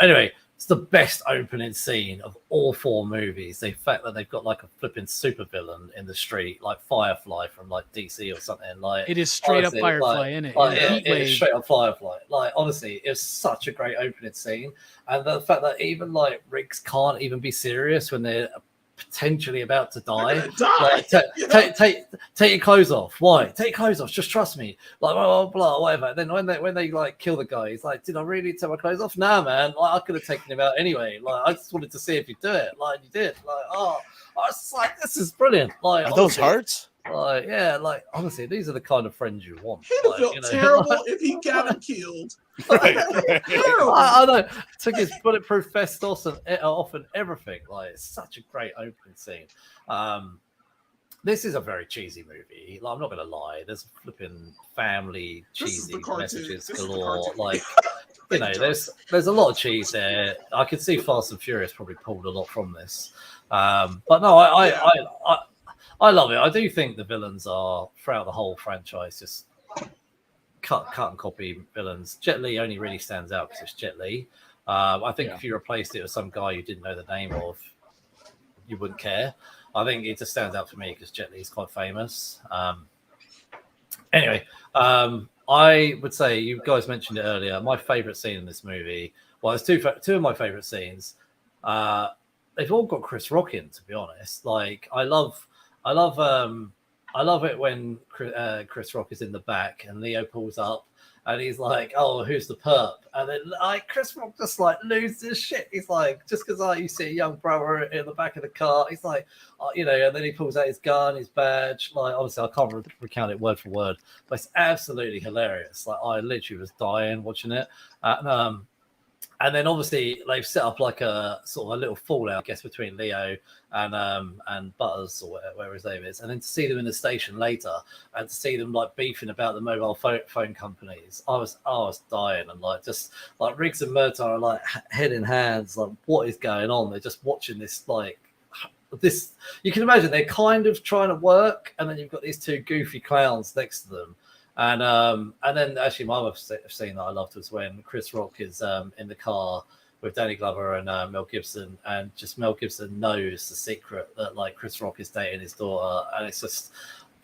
Anyway, it's the best opening scene of all 4 movies. The fact that they've got like a flipping supervillain in the street, like Firefly from like DC or something. Like it is straight honestly, up Firefly, isn't it? Like, it is straight up Firefly. Like honestly, it's such a great opening scene, and the fact that even like Riggs can't even be serious when they're potentially about to die. Like, take your clothes off. Why? Take your clothes off. Just trust me. Like blah blah blah, whatever. Then when they like kill the guy, he's like, did I really take my clothes off? Nah, man. Like I could have taken him out anyway. Like I just wanted to see if you do it. Like you did. Like I was like, this is brilliant. Like are those hearts? Like yeah, like honestly, these are the kind of friends you want. He'd have felt terrible if he got him killed. I know. Took his bulletproof vest off and everything. Like it's such a great opening scene. This is a very cheesy movie. Like, I'm not gonna lie. There's flipping family cheesy messages galore. Like you know, there's a lot of cheese there. I could see Fast and Furious probably pulled a lot from this. But no, I love it. I do think the villains are throughout the whole franchise just cut and copy villains. Jet Li only really stands out because it's Jet Li. I think if you replaced it with some guy you didn't know the name of, you wouldn't care. I think it just stands out for me because Jet Li is quite famous. Anyway, I would say you guys mentioned it earlier. My favorite scene in this movie, well, there's two of my favorite scenes. They've all got Chris Rockin, to be honest. Like I love it when Chris Rock is in the back and Leo pulls up and he's like, "Oh, who's the perp?" And then like Chris Rock just like loses his shit. He's like, just because you see a young brother in the back of the car, he's like, you know, and then he pulls out his gun, his badge. Like, obviously, I can't recount it word for word, but it's absolutely hilarious. Like, I literally was dying watching it. And then obviously they've set up like a sort of a little fallout, I guess, between Leo and Butters or whatever his name is. And then to see them in the station later and to see them like beefing about the mobile phone companies, I was dying. And like just like Riggs and Murtaugh are like head in hands, like what is going on? They're just watching this like this. You can imagine they're kind of trying to work, and then you've got these two goofy clowns next to them. And then actually my other scene that I loved was when Chris Rock is in the car with Danny Glover and Mel Gibson, and just Mel Gibson knows the secret that like Chris Rock is dating his daughter, and it's just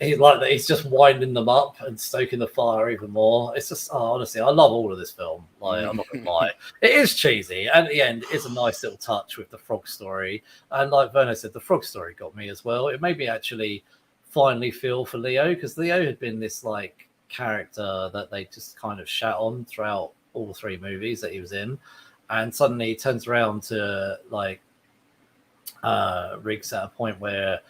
he's just winding them up and stoking the fire even more. It's just honestly, I love all of this film. Like, I'm not gonna lie, it is cheesy, and at the end it's a nice little touch with the frog story. And like Verno said, the frog story got me as well. It made me actually finally feel for Leo, because Leo had been this like character that they just kind of shat on throughout all three movies that he was in, and suddenly he turns around to like Riggs at a point where,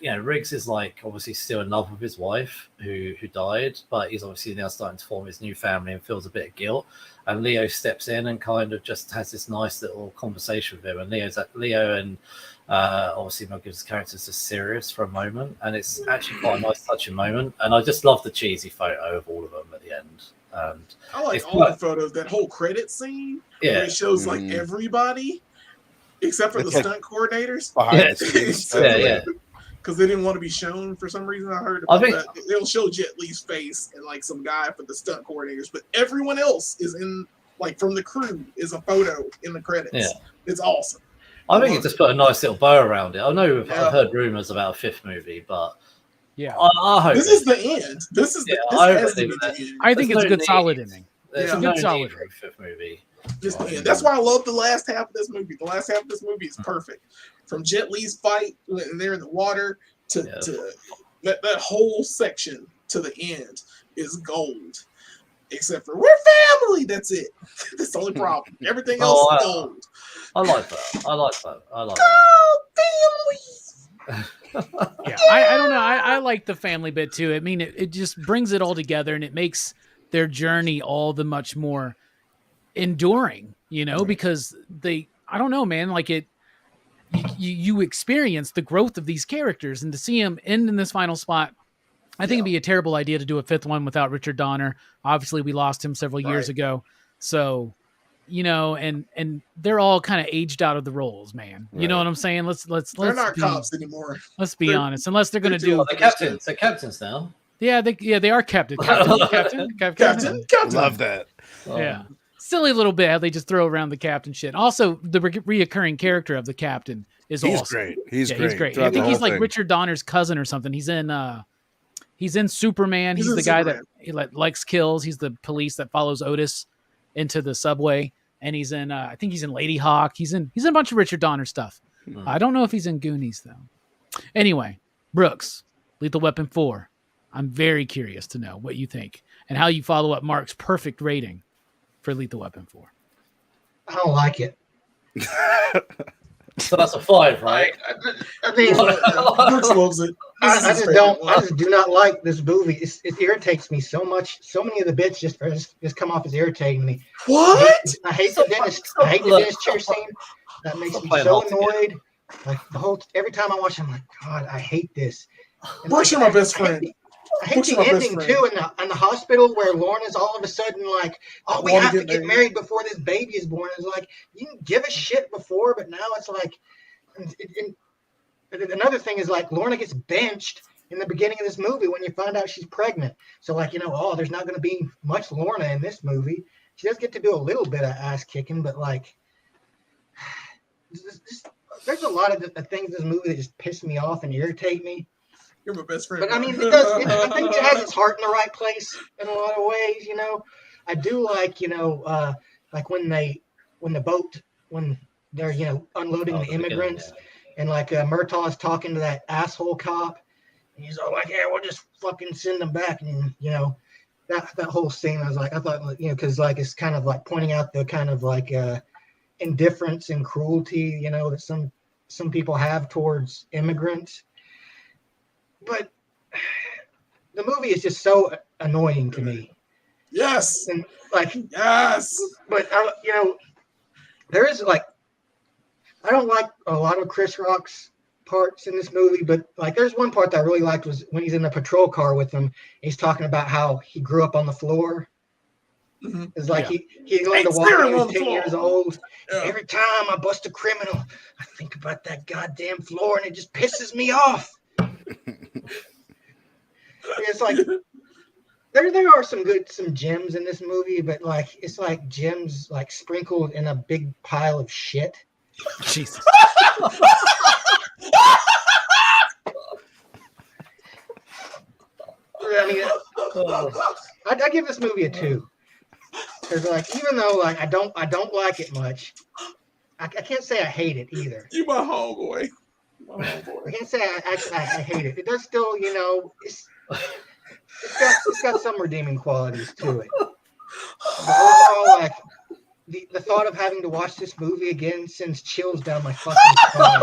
you know, Riggs is like obviously still in love with his wife who died, but he's obviously now starting to form his new family and feels a bit of guilt. And Leo steps in and kind of just has this nice little conversation with him. And Leo and obviously Mel Gibson's character is just serious for a moment, and it's actually quite a nice touching moment. And I just love the cheesy photo of all of them at the end. And I like all the photos. That whole credit scene, where it shows like everybody except for the stunt coordinators. Behind the scenes. Yeah. Because they didn't want to be shown for some reason. I heard about that. They'll show Jet Li's face and like some guy for the stunt coordinators, but everyone else is in, like, from the crew is a photo in the credits. Yeah. It's awesome. I think it just put a nice little bow around it. I know I've heard rumors about a fifth movie, but I hope this is the end. This is the end. I think it's a good solid ending. It's a good solid fifth movie. Just the end. That's why I love the last half of this movie. The last half of this movie is perfect. From Jet Li's fight when they're in the water to that whole section to the end is gold. Except for we're family. That's it. That's the only problem. Everything else is gold. I like that. Gold family. I don't know. I like the family bit too. I mean, it just brings it all together, and it makes their journey all the much more enduring, you know, because I don't know, man, like you experience the growth of these characters, and to see them end in this final spot, I think it'd be a terrible idea to do a fifth one without Richard Donner. Obviously we lost him several years ago. So, you know, and they're all kind of aged out of the roles, man. You know what I'm saying? Let's they're not cops anymore. Let's be honest. Unless they're going to do the captains. They're captains now. Yeah, they are captain. Captain. Love that. Yeah. Silly little bit how they just throw around the captain shit. Also, the reoccurring character of the captain is awesome. Great. He's great. I think he's like Richard Donner's cousin or something. He's in Superman. He's the guy that likes kills. He's the police that follows Otis into the subway. And he's in I think he's in Lady Hawk. He's in a bunch of Richard Donner stuff. I don't know if he's in Goonies though. Anyway, Brooks, Lethal Weapon 4. I'm very curious to know what you think and how you follow up Mark's perfect rating for Lethal Weapon 4. I don't like it. So that's a 5, right? I mean, Brooks loves it. I just do not like this movie. It irritates me so much. So many of the bits just come off as irritating me. What? I hate the Dennis chair scene. That makes me so annoyed. Like every time I watch it, I'm like, God, I hate this. Brooks, you're my best friend. I hate the ending too in the hospital where Lorna's all of a sudden like, oh, we have to get married before this baby is born. It's like, you didn't give a shit before, but now it's like, another thing is like Lorna gets benched in the beginning of this movie when you find out she's pregnant. So like, you know, there's not going to be much Lorna in this movie. She does get to do a little bit of ass kicking, but like, there's a lot of things in this movie that just piss me off and irritate me. You're my best friend. But I mean, I think it has its heart in the right place in a lot of ways. You know, I do like, you know, like when they're, you know, unloading the immigrants, and like Murtaugh is talking to that asshole cop, and he's all like, "Yeah, we'll just fucking send them back," and you know, that whole scene, I thought, because like it's kind of like pointing out the kind of like indifference and cruelty, that some people have towards immigrants. But the movie is just so annoying to me. Yes. And like, yes. But there is like, I don't like a lot of Chris Rock's parts in this movie, but like there's one part that I really liked was when he's in the patrol car with them. He's talking about how he grew up on the floor. Mm-hmm. It's like he learned to walk when he was 10 years old. Yeah. Every time I bust a criminal, I think about that goddamn floor and it just pisses me off. It's like there are some gems in this movie, but like it's like gems like sprinkled in a big pile of shit. Jesus. I mean, I give this movie a 2. Because like, even though like I don't like it much, I can't say I hate it either. You my homeboy. I can't say I hate it. It does still, it's got some redeeming qualities to it. But overall, like the thought of having to watch this movie again sends chills down my fucking spine.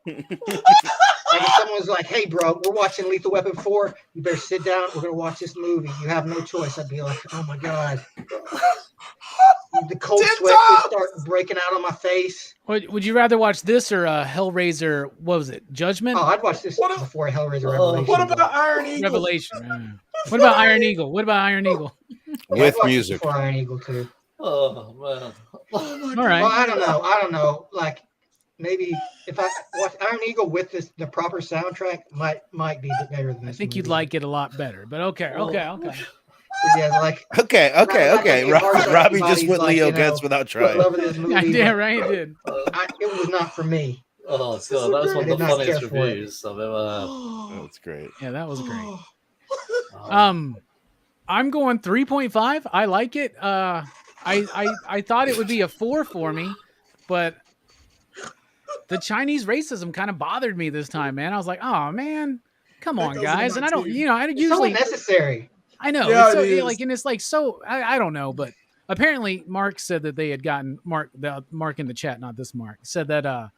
Like if someone was like, "Hey, bro, we're watching Lethal Weapon 4. You better sit down. We're gonna watch this movie. You have no choice." I'd be like, "Oh my god." The cold sweat would start breaking out on my face. Would you rather watch this or Hellraiser? What was it? Judgment? Oh, I'd watch this before Hellraiser Revelation. What about Iron Eagle? Revelation. What about Iron Eagle? What about Iron Eagle? With music. Before Iron Eagle too. Oh man. All right. Well, I don't know. Like maybe if I watch Iron Eagle with the proper soundtrack, might be better than this. I think you'd like it a lot better. But okay. Yeah, like okay. Robbie just what Leo gets without trying. Yeah, right. It did. It was not for me. Oh god, that was one of the funniest reviews I've ever had. That's great. Yeah, that was great. I'm going 3.5. I like it. I thought it would be a 4 for me, but the Chinese racism kind of bothered me this time, man. I was like, oh man, come on, guys. And I don't, I usually so necessary. I know. Yeah, it's so, like, and it's like, so I don't know, but apparently Mark said that they had gotten Mark in the chat, not this Mark, said that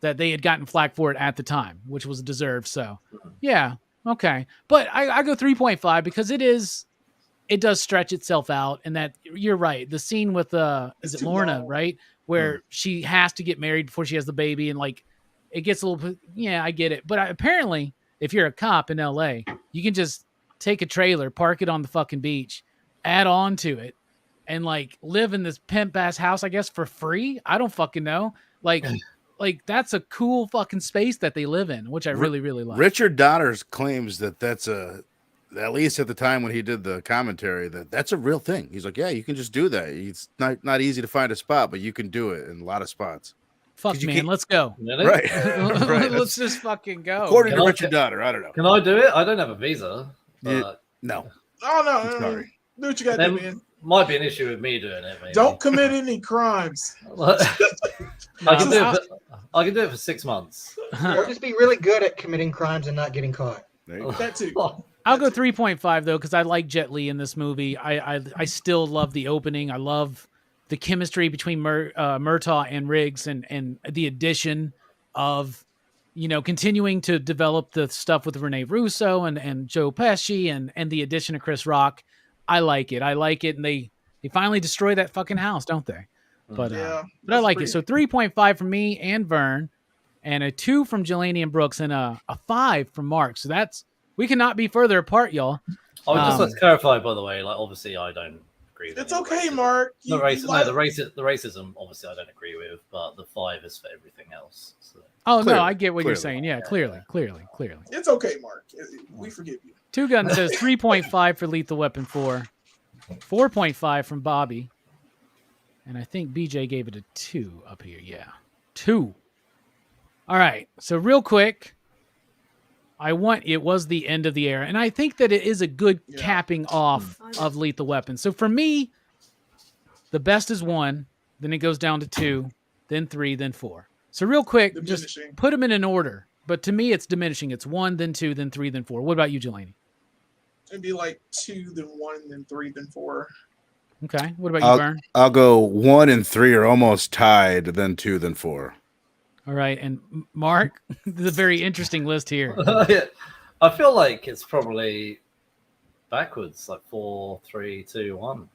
that they had gotten flack for it at the time, which was deserved. So yeah. Okay. But I go 3.5 because it does stretch itself out. And that you're right. The scene with is it Lorna, right? Where she has to get married before she has the baby. And like, it gets a little, yeah, I get it. But apparently if you're a cop in LA, you can just take a trailer, park it on the fucking beach, add on to it, and like live in this pimp ass house, I guess, for free. I don't fucking know. Like that's a cool fucking space that they live in, which I really, really like. Richard Donner claims that that's at least at the time when he did the commentary, that's a real thing. He's like, yeah, you can just do that. It's not easy to find a spot, but you can do it in a lot of spots. Fuck, man, let's go. Right. Right. Let's just fucking go. According to Richard Donner, I don't know. Can I do it? I don't have a visa. No. Oh, no. Sorry. Do what you got to do, man. Might be an issue with me doing it, maybe. Don't commit any crimes. I can do it for 6 months. Or just be really good at committing crimes and not getting caught. That too. I'll go 3.5 though, because I like Jet Li in this movie. I still love the opening. I love the chemistry between Murtaugh and Riggs, and the addition of, continuing to develop the stuff with Rene Russo and Joe Pesci and the addition of Chris Rock. I like it. And they finally destroy that fucking house, don't they? But I like it. So 3.5 from me and Vern, and a 2 from Jelani and Brooks, and a 5 from Mark. So we cannot be further apart, y'all. I would just like to clarify, by the way, like obviously I don't agree with it's okay, Mark. The racism obviously I don't agree with, but the 5 is for everything else. So. Oh, clearly, no, I get what you're saying. Yeah, clearly. It's okay, Mark. We forgive you. Two Gun says 3.5 for Lethal Weapon 4, 4.5 from Bobby, and I think BJ gave it a 2 up here. Yeah, 2. All right, so real quick, it was the end of the era, and I think that it is a good capping off of Lethal Weapon. So for me, the best is 1, then it goes down to 2, then 3, then 4. So real quick, just put them in an order. But to me, it's diminishing. It's 1, then 2, then 3, then 4. What about you, Jelani? It'd be like 2, then 1, then 3, then 4. Okay. What about you, Vern? I'll go 1 and 3 are almost tied, then 2, then 4. All right. And Mark, this is a very interesting list here. Yeah. I feel like it's probably backwards, like 4, 3, 2, 1.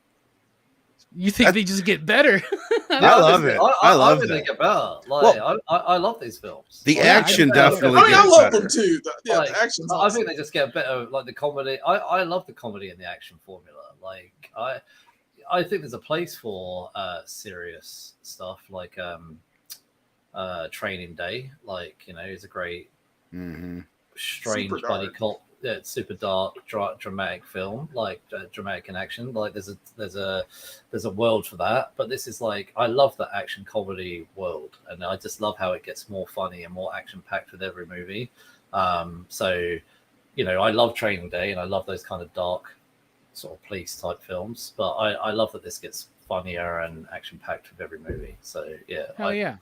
You think they just get better? I love it. I love think that. they get better. Like, I love these films. The Well, yeah, action I definitely I gets love better. them too. Yeah, Like, the action's I awesome. think they just get better. Like the comedy, I love the comedy and the action formula. Like I think there's a place for serious stuff like Training Day. Like, you know, it's a great strange Super buddy dark. cop. Yeah, it's super dark, dramatic film, like dramatic in action. Like there's a world for that, but this is like, I love the action comedy world, and I just love how it gets more funny and more action packed with every movie. So, you know, I love Training Day and I love those kind of dark sort of police type films, but I love that this gets funnier and action packed with every movie. So yeah, Hell yeah.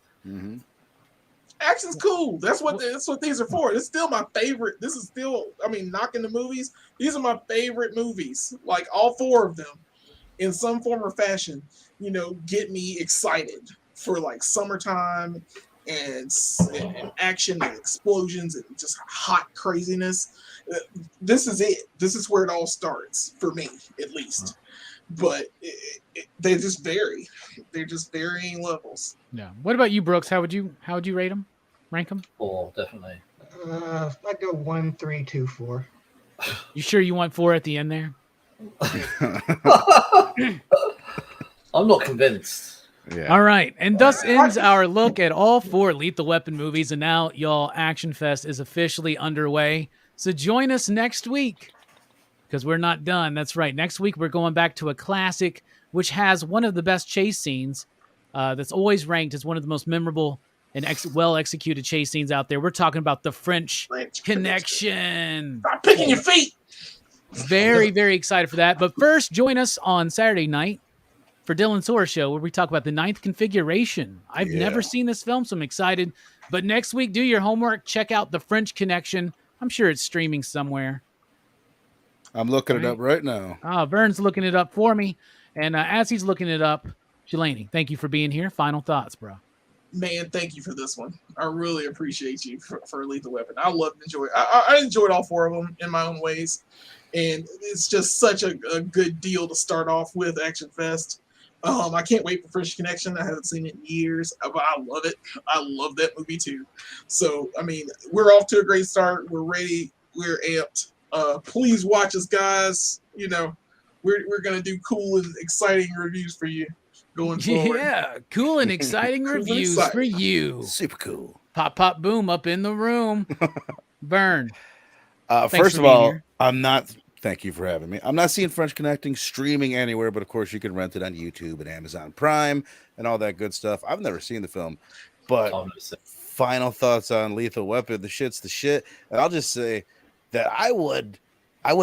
Action's cool. That's what these are for. It's still my favorite. This is still, I mean, knocking the movies. These are my favorite movies. Like all 4 of them, in some form or fashion, you know, get me excited for like summertime and action and explosions and just hot craziness. This is it. This is where it all starts for me, at least. But they just vary. They're just varying levels. Yeah. What about you, Brooks? How would you rate them? Rank them? 4, definitely. I'd go 1, 3, 2, 4. You sure you want 4 at the end there? I'm not convinced. Yeah. All right. And thus ends our look at all 4 Lethal Weapon movies. And now, y'all, Action Fest is officially underway. So join us next week, because we're not done. That's right. Next week, we're going back to a classic, which has one of the best chase scenes that's always ranked as one of the most memorable and well-executed chase scenes out there. We're talking about the French Connection. Stop picking your feet. Very, very excited for that. But first, join us on Saturday night for Dylan Soar Show, where we talk about the 9th Configuration. I've never seen this film, so I'm excited. But next week, do your homework. Check out the French Connection. I'm sure it's streaming somewhere. I'm looking it up right now. Vern's looking it up for me. And as he's looking it up, Jelani, thank you for being here. Final thoughts, bro. Man, thank you for this one. I really appreciate you for Lethal Weapon. I I enjoyed all 4 of them in my own ways. And it's just such a good deal to start off with Action Fest. I can't wait for French Connection. I haven't seen it in years, but I love it. I love that movie too. So, I mean, we're off to a great start. We're ready. We're amped. Please watch us, guys. You know, we're going to do cool and exciting reviews for you going forward. Yeah, cool and exciting reviews for you. Super cool. Pop, pop, boom up in the room. Burn. First of all, thank you for having me. I'm not seeing French Connecting streaming anywhere, but of course you can rent it on YouTube and Amazon Prime and all that good stuff. I've never seen the film, but final thoughts on Lethal Weapon. The shit's the shit. And I'll just say that I would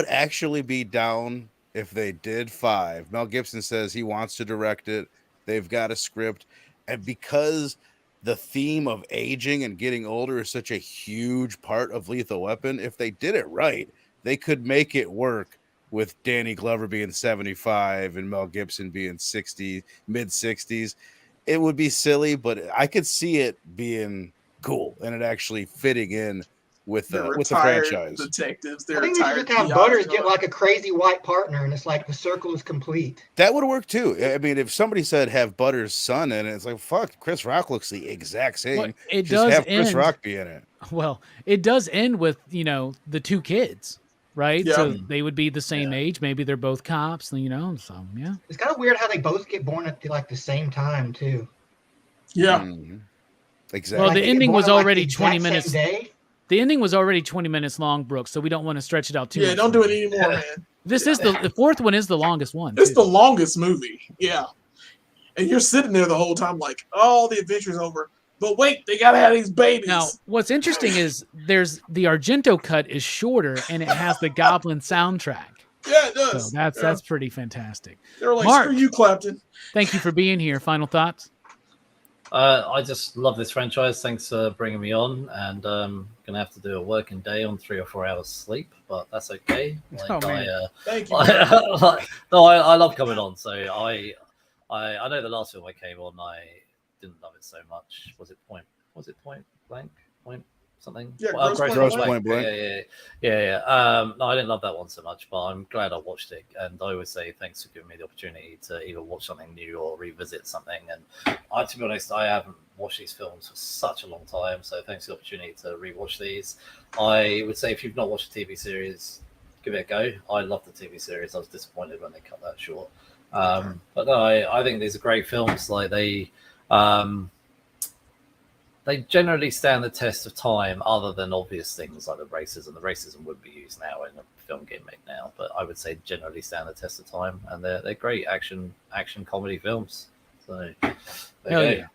actually be down if they did 5. Mel Gibson says he wants to direct it. They've got a script. And because the theme of aging and getting older is such a huge part of Lethal Weapon, if they did it right, they could make it work with Danny Glover being 75 and Mel Gibson being 60, mid-60s. It would be silly, but I could see it being cool and it actually fitting in with the franchise. Detectives. I think we should just have Butters get like a crazy white partner, and it's like the circle is complete. That would work too. I mean, if somebody said have Butters' son in it, it's like, fuck, Chris Rock looks the exact same. Well, it just does have Chris end- Rock be in it. Well, it does end with, the 2 kids, right? Yeah. So they would be the same age. Maybe they're both cops, so yeah. It's kind of weird how they both get born at like the same time too. Yeah. Mhm. Exactly. Well, the they get ending born was on, like, already the 20 exact minutes. same day. The ending was already 20 minutes long, Brooks, so we don't want to stretch it out too much. Yeah, don't do it anymore, man. This is the 4th one is the longest one. It's too. the longest movie. Yeah. And you're sitting there the whole time like, oh, the adventure's over. But wait, they got to have these babies. Now, what's interesting is there's the Argento cut is shorter and it has the Goblin soundtrack. Yeah, it does. So that's pretty fantastic. They're like, Mark. screw you, Clapton. Thank you for being here. Final thoughts? I just love this franchise. Thanks for bringing me on, and gonna have to do a working day on 3 or 4 hours sleep, but that's okay. Like, Oh, man. Thank you. no, I love coming on. So I know the last film I came on, I didn't love it so much. Was it Point Blank? Point something? Yeah, Well, Gross Point Blank. Yeah. No, I didn't love that one so much, but I'm glad I watched it. And I always say thanks for giving me the opportunity to either watch something new or revisit something. And to be honest, I haven't watched these films for such a long time, so thanks for the opportunity to rewatch these. I would say if you've not watched a TV series, give it a go. I love the TV series. I was disappointed when they cut that short. But no, I think these are great films. Like they generally stand the test of time, other than obvious things like the racism. The racism wouldn't be used now in a film getting made now, but I would say generally stand the test of time, and they're great action comedy films. So there you go. Yeah.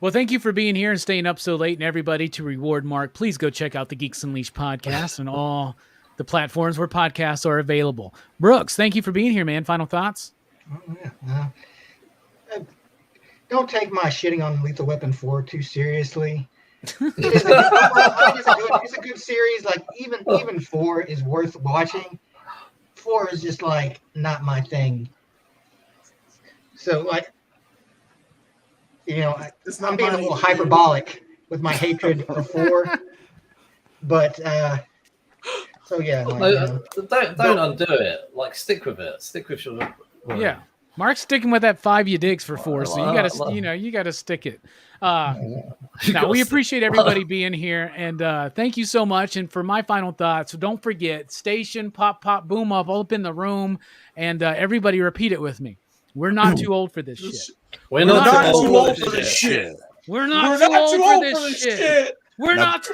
Well, thank you for being here and staying up so late, and everybody, to reward Mark, please go check out the Geeks Unleashed podcast and all the platforms where podcasts are available. Brooks, thank you for being here, man. Final thoughts? Oh, yeah. Don't take my shitting on Lethal Weapon 4 too seriously. It's a good series. Like even 4 is worth watching. 4 is just like not my thing. So like, I'm being a little hyperbolic with my hatred for 4. But so yeah. Don't undo it. Like stick with it. Stick with your. Yeah. Mark's sticking with that 5 you digs for 4, so you gotta stick it. Now we appreciate everybody being here, and thank you so much. And for my final thoughts, don't forget, station pop pop boom up all up in the room, and everybody repeat it with me. We're not too old for this shit. We're not too old for this shit. We're not too old for this shit. We're not too.